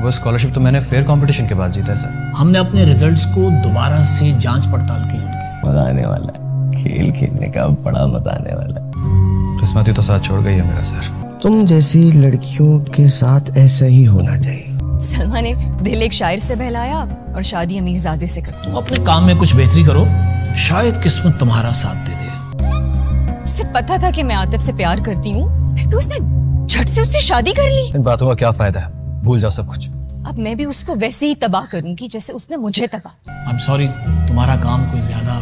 वो स्कॉलरशिप तो मैंने फेयर कंपटीशन के बाद जीता है सर। हमने अपने रिजल्ट्स को दोबारा से जांच पड़ताल की उनकी। मजा आने वाला है, खेल खेलने का बड़ा मजा आने वाला है। किस्मत ही तो साथ छोड़ गई है मेरा सर। तुम जैसी लड़कियों के साथ ऐसा ही होना चाहिए। सलमा ने दिल एक शायर से बहलाया और शादी अमीरजादे से कर। तुम अपने काम में कुछ बेहतरी करो, शायद किस्मत तुम्हारा साथ दे दे। उसे पता था कि मैं आतिफ से प्यार करती हूँ, फिर उसने झट से उससे शादी कर ली। इन बातों का क्या फायदा है, भूल जाओ सब कुछ। अब मैं भी उसको वैसे ही तबाह करूंगी जैसे उसने मुझे तबाह। आई एम सॉरी, तुम्हारा काम कोई ज्यादा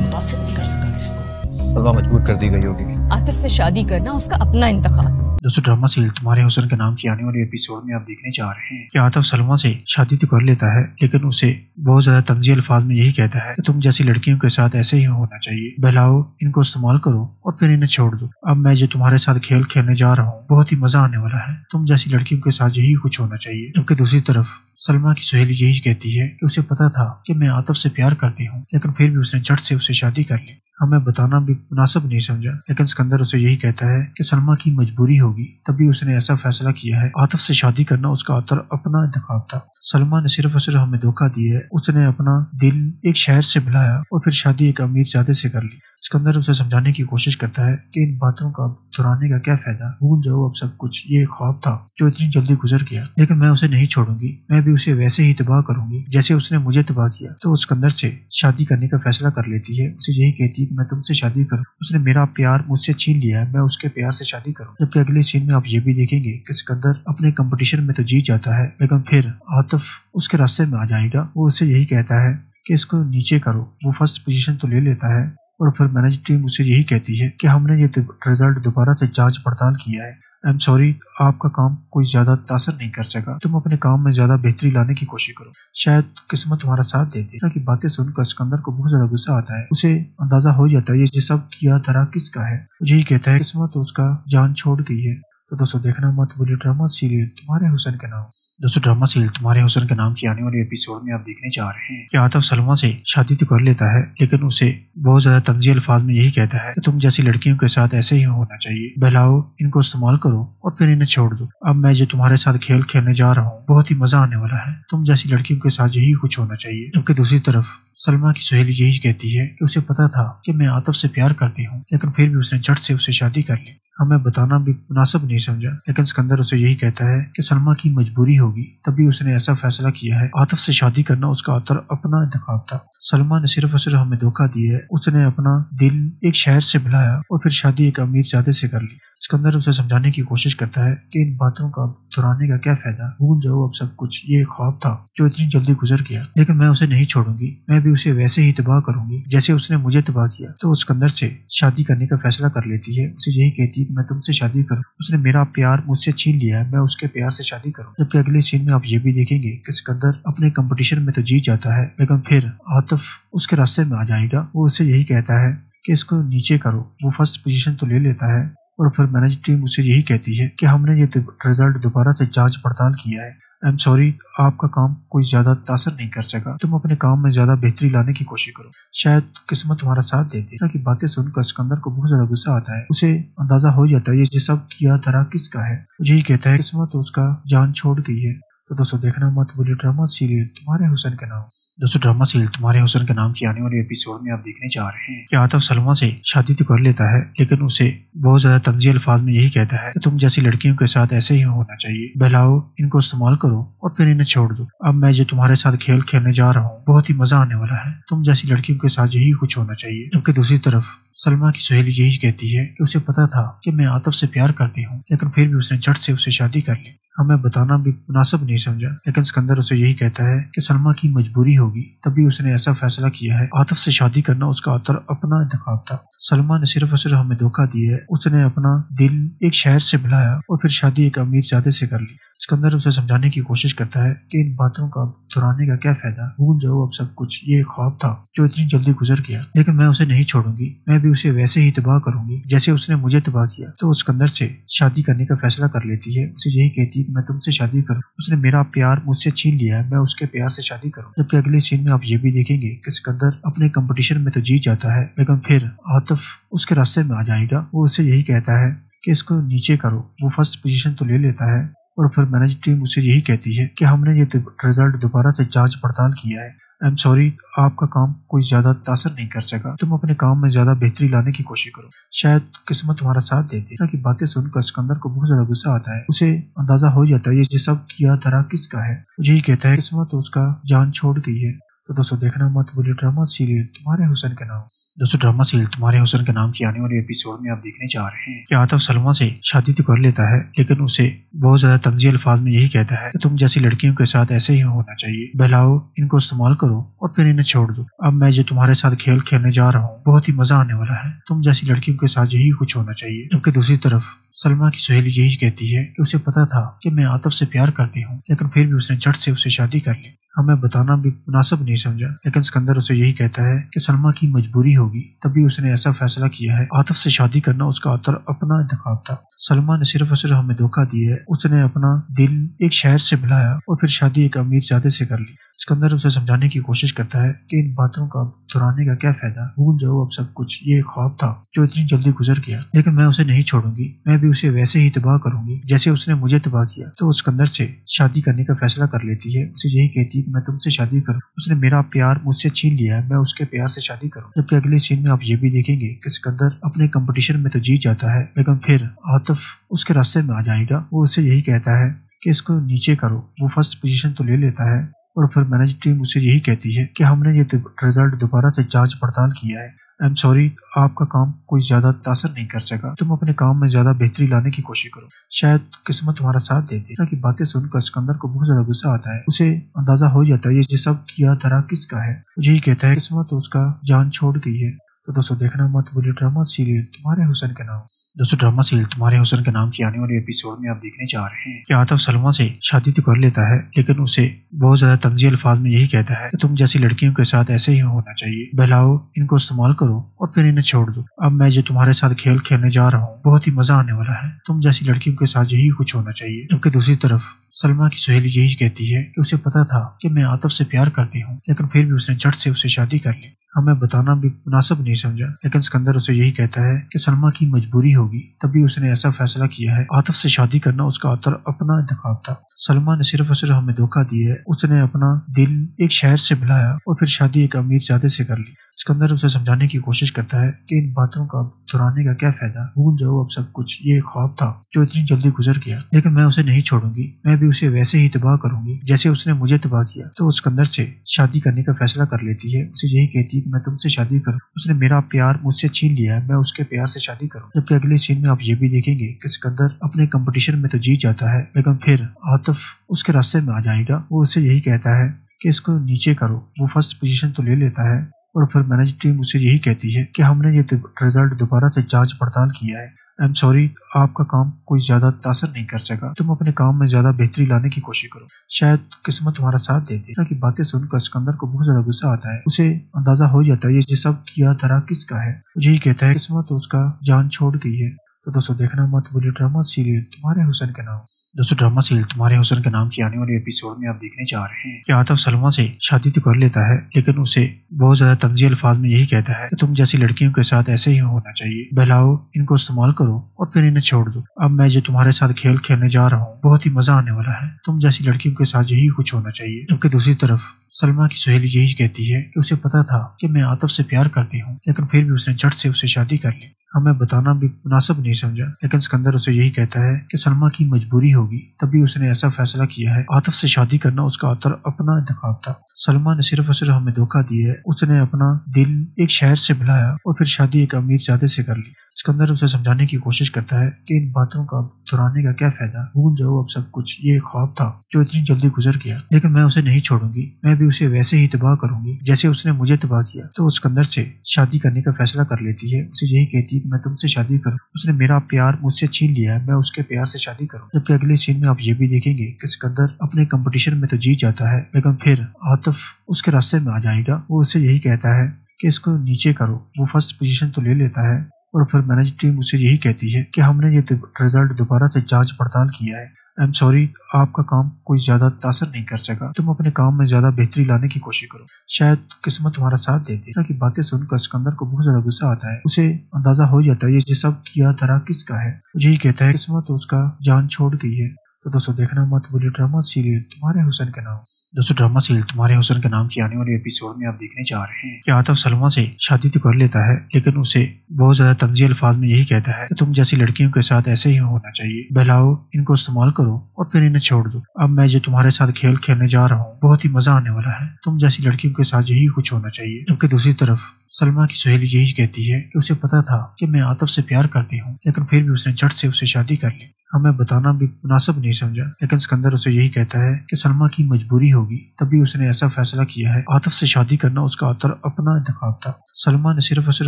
मुतासिर नहीं कर सका किसी को। सलमा मजबूर कर दी गई होगी। आतिफ से शादी करना उसका अपना इंतखाब। दोस्तों, ड्रामा सीरियल तुम्हारे हुस्न के नाम की आने वाले एपिसोड में आप देखने जा रहे हैं कि आतिफ सलमा से शादी तो कर लेता है, लेकिन उसे बहुत ज्यादा तंज़ी अल्फाज में यही कहता है कि तुम जैसी लड़कियों के साथ ऐसे ही होना चाहिए। बहलाओ, इनको इस्तेमाल करो और फिर इन्हें छोड़ दो। अब मैं जो तुम्हारे साथ खेल खेलने जा रहा हूँ बहुत ही मजा आने वाला है। तुम जैसी लड़कियों के साथ यही कुछ होना चाहिए। जबकि दूसरी तरफ सलमा की सहेली यही कहती है कि उसे पता था कि मैं आतिफ से प्यार करती हूँ, लेकिन फिर भी उसने झट से उसे शादी कर ली। हमें बताना भी मुनासिब नहीं समझा, लेकिन सिकंदर उसे यही कहता है कि सलमा की मजबूरी होगी, तभी उसने ऐसा फैसला किया है। आतिफ से शादी करना उसका अपना इंतखाब था। सलमा ने सिर्फ और सिर्फ हमें धोखा दिया है। उसने अपना दिल एक शहर से बुलाया और फिर शादी एक अमीरजादे से कर ली। सिकंदर उसे समझाने की कोशिश करता है कि इन बातों का दोहराने का क्या फायदा, भूल जाओ अब सब कुछ, ये ख्वाब था जो इतनी जल्दी गुजर गया। लेकिन मैं उसे नहीं छोड़ूंगी, मैं भी उसे वैसे ही तबाह करूंगी जैसे उसने मुझे तबाह किया। तो सिकंदर से शादी करने का फैसला कर लेती है। उसे यही कहती है कि मैं तुमसे शादी करूं। उसने मेरा प्यार मुझसे छीन लिया है, मैं उसके प्यार से शादी करूं। जबकि अगले सीन में आप ये भी देखेंगे कि सिकंदर अपने कंपटीशन में तो जीत जाता है, लेकिन फिर आतिफ उसके रास्ते में आ जाएगा। वो उसे यही कहता है कि इसको नीचे करो। वो फर्स्ट पोजीशन तो ले लेता है और फिर मैनेज टीम उसे यही कहती है कि हमने ये रिजल्ट दोबारा से जांच पड़ताल किया है। आई एम सॉरी, आपका काम कोई ज्यादा तासर नहीं कर सका। तुम अपने काम में ज्यादा बेहतरी लाने की कोशिश करो, शायद किस्मत तुम्हारा साथ दे दे। की बातें सुनकर सिकंदर को बहुत ज्यादा गुस्सा आता है। उसे अंदाजा हो जाता है ये सब किया धरा किसका है। यही कहता है किस्मत उसका जान छोड़ गई है। तो दोस्तों, देखना मत भूलिए ड्रामा सीरियल तुम्हारे हुस्न के नाम। दोस्तों, ड्रामा सीरियल तुम्हारे हुस्न के नाम की आने वाले एपिसोड में आप देखने जा रहे हैं कि आतिफ सलमा से शादी तो कर लेता है, लेकिन उसे बहुत ज्यादा तंज़ी अल्फाज में यही कहता है कि तुम जैसी लड़कियों के साथ ऐसे ही होना चाहिए। बहलाओ, इनको इस्तेमाल करो और फिर इन्हें छोड़ दो। अब मैं जो तुम्हारे साथ खेल खेलने जा रहा हूँ बहुत ही मजा आने वाला है। तुम जैसी लड़कियों के साथ यही कुछ होना चाहिए। जबकि दूसरी तरफ सलमा की सहेली यही कहती है कि उसे पता था कि मैं आतिफ से प्यार करती हूँ, लेकिन फिर भी उसने झट से उसे शादी कर ली। हमें बताना भी मुनासिब नहीं समझा, लेकिन सिकंदर उसे यही कहता है कि सलमा की मजबूरी होगी, तभी उसने ऐसा फैसला किया है। आतिफ से शादी करना उसका अपना इंतखाब था। सलमा ने सिर्फ और सिर्फ हमें धोखा दिया है। उसने अपना दिल एक शहर से बुलाया और फिर शादी एक अमीरजादे से कर ली। सिकंदर उसे समझाने की कोशिश करता है कि इन बातों का दोहराने का क्या फायदा, भूल जाओ अब सब कुछ, ये ख्वाब था जो इतनी जल्दी गुजर गया। लेकिन मैं उसे नहीं छोड़ूंगी, मैं भी उसे वैसे ही तबाह करूंगी जैसे उसने मुझे तबाह किया। तो सिकंदर से शादी करने का फैसला कर लेती है। उसे यही कहती है कि मैं तुमसे शादी करूं। उसने मेरा प्यार मुझसे छीन लिया है, मैं उसके प्यार से शादी करूं। जबकि अगले सीन में आप ये भी देखेंगे कि सिकंदर अपने कंपटीशन में तो जीत जाता है, लेकिन फिर आतिफ उसके रास्ते में आ जाएगा। वो उसे यही कहता है कि इसको नीचे करो। वो फर्स्ट पोजीशन तो ले लेता है और फिर मैनेज टीम उसे यही कहती है कि हमने ये रिजल्ट दोबारा से जांच पड़ताल किया है। आई एम सॉरी, आपका काम कोई ज्यादा तासर नहीं कर सका। तुम अपने काम में ज्यादा बेहतरी लाने की कोशिश करो, शायद किस्मत तुम्हारा साथ दे दे। की बातें सुनकर सिकंदर को बहुत ज्यादा गुस्सा आता है। उसे अंदाजा हो जाता है ये सब किया धरा किसका है। यही कहता है किस्मत उसका जान छोड़ गई है। तो दोस्तों, देखना मत भूलिए ड्रामा सीरियल तुम्हारे हुस्न के नाम। दोस्तों, ड्रामा सीरियल तुम्हारे हुस्न के नाम की आने वाले एपिसोड में आप देखने जा रहे हैं कि आतिफ सलमा से शादी तो कर लेता है, लेकिन उसे बहुत ज्यादा तंज़ी अल्फाज में यही कहता है कि तुम जैसी लड़कियों के साथ ऐसे ही होना चाहिए। बहलाओ, इनको इस्तेमाल करो और फिर इन्हें छोड़ दो। अब मैं जो तुम्हारे साथ खेल खेलने जा रहा हूँ बहुत ही मजा आने वाला है। तुम जैसी लड़कियों के साथ यही कुछ होना चाहिए। जबकि दूसरी तरफ सलमा की सहेली यही कहती है कि उसे पता था कि मैं आतिफ से प्यार करती हूँ, लेकिन फिर भी उसने झट से उसे शादी कर ली। हमें बताना भी मुनासिब नहीं समझा, लेकिन सिकंदर उसे यही कहता है कि सलमा की मजबूरी होगी, तभी उसने ऐसा फैसला किया है। आतिफ से शादी करना उसका अपना इंतखाब था। सलमा ने सिर्फ और सिर्फ हमें धोखा दिया है। उसने अपना दिल एक शहर से बुलाया और फिर शादी एक अमीरजादे से कर ली। सिकंदर उसे समझाने की कोशिश करता है कि इन बातों का दोहराने का क्या फायदा, भूल जाओ अब सब कुछ, ये ख्वाब था जो इतनी जल्दी गुजर गया। लेकिन मैं उसे नहीं छोड़ूंगी, मैं भी उसे वैसे ही तबाह करूंगी जैसे उसने मुझे तबाह किया। तो सिकंदर से शादी करने का फैसला कर लेती है। उसे यही कहती है कि मैं तुमसे शादी करूं। उसने मेरा प्यार मुझसे छीन लिया है, मैं उसके प्यार से शादी करूं। जबकि अगले सीन में आप ये भी देखेंगे कि सिकंदर अपने कंपटीशन में तो जीत जाता है, लेकिन फिर आतिफ उसके रास्ते में आ जाएगा। वो उसे यही कहता है कि इसको नीचे करो। वो फर्स्ट पोजीशन तो ले लेता है और फिर मैनेजर टीम उसे यही कहती है कि हमने ये रिजल्ट दोबारा से जांच पड़ताल किया है। आई एम सॉरी, आपका काम कोई ज्यादा तासर नहीं कर सका। तुम अपने काम में ज्यादा बेहतरी लाने की कोशिश करो, शायद किस्मत तुम्हारा साथ देती। की बातें सुनकर सिकंदर को बहुत ज्यादा गुस्सा आता है। उसे अंदाजा हो जाता है ये सब किया धरा किसका है। यही कहता है किस्मत तो उसका जान छोड़ गई है। तो दोस्तों देखना मत भूलिए ड्रामा सीरियल तुम्हारे हुस्न के नाम। दोस्तों ड्रामा सीरियल तुम्हारे हुस्न के नाम की आने वाले एपिसोड में आप देखने जा रहे हैं कि आतिफ सलमा से शादी तो कर लेता है, लेकिन उसे बहुत ज्यादा तंज़ीह अल्फाज में यही कहता है कि तुम जैसी लड़कियों के साथ ऐसे ही होना चाहिए। बहलाओ, इनको इस्तेमाल करो और फिर इन्हें छोड़ दो। अब मैं जो तुम्हारे साथ खेल खेलने जा रहा हूँ बहुत ही मजा आने वाला है। तुम जैसी लड़कियों के साथ यही कुछ होना चाहिए। जबकि दूसरी तरफ सलमा की सहेली यही कहती है कि उसे पता था कि मैं आतिफ से प्यार करती हूँ, लेकिन फिर भी उसने झट से उसे शादी कर ली। हमें बताना भी मुनासिब नहीं समझा। लेकिन सिकंदर उसे यही कहता है कि सलमा की मजबूरी होगी, तभी उसने ऐसा फैसला किया है। आतिफ से शादी करना उसका अपना इंतखाब था। सलमा ने सिर्फ और सिर्फ हमें धोखा दिया है। उसने अपना दिल एक शहर से बुलाया और फिर शादी एक अमीर ज़ादे से कर ली। सिकंदर उसे समझाने की कोशिश करता है कि इन बातों का दोहराने का क्या फायदा, भूल जाओ अब सब कुछ, ये ख्वाब था जो इतनी जल्दी गुजर गया। लेकिन मैं उसे नहीं छोड़ूंगी, मैं भी उसे वैसे ही तबाह करूंगी जैसे उसने मुझे तबाह किया। तो वो सिकंदर से शादी करने का फैसला कर लेती है। उसे यही कहती है कि मैं तुमसे शादी करूं। उसने मेरा प्यार मुझसे छीन लिया है, मैं उसके प्यार से शादी करूं। जबकि अगले सीन में आप ये भी देखेंगे कि सिकंदर अपने कंपटीशन में तो जीत जाता है, लेकिन फिर आतिफ उसके रास्ते में आ जाएगा। वो उसे यही कहता है कि इसको नीचे करो। वो फर्स्ट पोजीशन तो ले लेता है और फिर मैनेजर टीम उसे यही कहती है कि हमने ये रिजल्ट दोबारा से जांच पड़ताल किया है। आई एम सॉरी, आपका काम कोई ज्यादा तासर नहीं कर सका। तुम अपने काम में ज्यादा बेहतरी लाने की कोशिश करो, शायद किस्मत तुम्हारा साथ देती। की बातें सुनकर सिकंदर को बहुत ज्यादा गुस्सा आता है। उसे अंदाजा हो जाता है ये सब किया धरा किसका है। यही कहता है किस्मत तो उसका जान छोड़ गई है। तो दोस्तों देखना मत भूलिए ड्रामा सीरियल तुम्हारे हुस्न के नाम। दोस्तों ड्रामा सीरियल तुम्हारे हुस्न के नाम की आने वाले एपिसोड में आप देखने जा रहे हैं कि आतिफ सलमा से शादी तो कर लेता है, लेकिन उसे बहुत ज्यादा तंज़ीह अल्फाज में यही कहता है कि तुम जैसी लड़कियों के साथ ऐसे ही होना चाहिए। बहलाओ, इनको इस्तेमाल करो और फिर इन्हें छोड़ दो। अब मैं जो तुम्हारे साथ खेल खेलने जा रहा हूँ बहुत ही मजा आने वाला है। तुम जैसी लड़कियों के साथ यही कुछ होना चाहिए। जबकि दूसरी तरफ सलमा की सहेली यही कहती है कि उसे पता था कि मैं आतिफ से प्यार करती हूँ, लेकिन फिर भी उसने झट से उसे शादी कर ली। हमें बताना भी मुनासिब नहीं समझा। लेकिन सिकंदर उसे यही कहता है कि सलमा की मजबूरी होगी, तभी उसने ऐसा फैसला किया है। आतिफ से शादी करना उसका अपना इंतखाब था। सलमा ने सिर्फ और सिर्फ हमें धोखा दिया है। उसने अपना दिल एक शहर से बुलाया और फिर शादी एक अमीर ज़ादे से कर ली। सिकंदर उसे समझाने की कोशिश करता है कि इन बातों का दोहराने का क्या फायदा, भूल जाओ अब सब कुछ, ये ख्वाब था जो इतनी जल्दी गुजर गया। लेकिन मैं उसे नहीं छोड़ूंगी, मैं भी उसे वैसे ही तबाह करूंगी जैसे उसने मुझे तबाह किया। तो वो सिकंदर से शादी करने का फैसला कर लेती है। उसे यही कहती है कि मैं तुमसे शादी करूं। उसने मेरा प्यार मुझसे छीन लिया है, मैं उसके प्यार से शादी करूं। जबकि अगले सीन में आप ये भी देखेंगे कि सिकंदर अपने कंपटीशन में तो जीत जाता है, लेकिन फिर आतिफ उसके रास्ते में आ जाएगा। वो उसे यही कहता है कि इसको नीचे करो। वो फर्स्ट पोजीशन तो ले लेता है और फिर मैनेजर टीम उसे यही कहती है कि हमने ये रिजल्ट दोबारा से जांच पड़ताल किया है। आई एम सॉरी, आपका काम कोई ज्यादा तासर नहीं कर सका। तुम अपने काम में ज्यादा बेहतरी लाने की कोशिश करो, शायद किस्मत तुम्हारा साथ देती। की बातें सुनकर सिकंदर को बहुत ज्यादा गुस्सा आता है। उसे अंदाजा हो जाता है ये सब किया धरा किसका है। यही कहता है किस्मत तो उसका जान छोड़ गई है। तो दोस्तों देखना मत भूलिए ड्रामा सीरियल तुम्हारे हुस्न के नाम। दोस्तों ड्रामा सीरियल तुम्हारे हुस्न के नाम की आने वाले एपिसोड में आप देखने जा रहे हैं कि आतिफ सलमा से शादी तो कर लेता है, लेकिन उसे बहुत ज्यादा तंज़ीह अल्फाज में यही कहता है कि तुम जैसी लड़कियों के साथ ऐसे ही होना चाहिए। बहलाओ, इनको इस्तेमाल करो और फिर इन्हें छोड़ दो। अब मैं जो तुम्हारे साथ खेल खेलने जा रहा हूँ बहुत ही मजा आने वाला है। तुम जैसी लड़कियों के साथ यही कुछ होना चाहिए। जबकि दूसरी तरफ सलमा की सहेली यही कहती है कि उसे पता था कि मैं आतिफ से प्यार करती हूँ, लेकिन फिर भी उसने झट से उसे शादी कर ली। हमें बताना भी मुनासिब नहीं समझा। लेकिन सिकंदर उसे यही कहता है कि सलमा की मजबूरी होगी, तभी उसने ऐसा फैसला किया है। आतिफ से शादी करना उसका अपना इंतखाब था। सलमा ने सिर्फ और सिर्फ हमें धोखा दिया है। उसने अपना दिल एक शहर से बुलाया और फिर शादी एक अमीर ज़ादे से कर ली। सिकंदर उसे समझाने की कोशिश करता है कि इन बातों का दोहराने का क्या फायदा, भूल जाओ अब सब कुछ, ये ख्वाब था जो इतनी जल्दी गुजर गया। लेकिन मैं उसे नहीं छोड़ूंगी, मैं भी उसे वैसे ही तबाह करूंगी जैसे उसने मुझे तबाह किया। तो वो सिकंदर से शादी करने का फैसला कर लेती है। उसे यही कहती है कि मैं तुमसे शादी करूं। उसने मेरा प्यार मुझसे छीन लिया है, मैं उसके प्यार से शादी करूं। जबकि अगले सीन में आप ये भी देखेंगे कि सिकंदर अपने कंपटीशन में तो जीत जाता है, लेकिन फिर आतिफ उसके रास्ते में आ जाएगा। वो उसे यही कहता है कि इसको नीचे करो। वो फर्स्ट पोजीशन तो ले लेता है और फिर मैनेजर टीम उसे यही कहती है कि हमने ये रिजल्ट दोबारा से जांच पड़ताल किया है। آئی ایم سوری، آپ کا کام کوئی زیادہ تاثر نہیں کر سکا، تم اپنے کام میں زیادہ بہتری لانے کی کوشش کرو، شاید قسمت تمہارا ساتھ دے دے۔ کی باتیں سن کر اسکندر کو بہت زیادہ غصہ آتا ہے، اسے اندازہ ہو جاتا ہے یہ سب کیا دھرا کس کا ہے، یہی کہتا ہے قسمت اس کا جان چھوڑ گئی ہے۔ تو دوستوں دیکھنا مت بھولیے ڈرامہ سیریل تمہارے حسن کے نام۔ دوستوں ڈرامہ سیریل تمہارے حسن کے نام کی آنے والے ایپیسوڈ میں آپ دیکھنے جا رہے ہیں کہ عاطف سلمیٰ سے شادی تو کر لیتا ہے، لیکن اسے بہت زیادہ طنزی الفاظ میں یہی کہتا ہے کہ تم جیسی لڑکیوں کے ساتھ ایسے ہی ہونا چاہیے، بہلاؤ ان کو استعمال کرو اور پھر انہیں چھوڑ دو۔ اب میں جو تمہارے ساتھ کھیل کھیلنے جا رہا ہوں بہت ہی مزہ آنے والا ہے، تم جیسی لڑکیوں کے ساتھ یہی کچھ ہونا چاہیے۔ جبکہ دوسری طرف سلمیٰ کی سہیلی یہی کہتی ہے کہ اسے پتا تھا کہ میں عاطف سے پیار کرتی ہوں، لیکن پھر بھی اس نے جھٹ سے اسے شادی کر لی، ہمیں بتانا بھی مناسب نہیں سمجھا۔ لیکن اسکندر اسے یہی کہتا ہے کہ سلمیٰ کی مجبوری ہوگی تبھی اس نے ایسا فیصلہ کیا ہے، عاطف سے شادی کرنا اس کا اپنا انتخاب تھا۔ سلمیٰ نے صرف اور صرف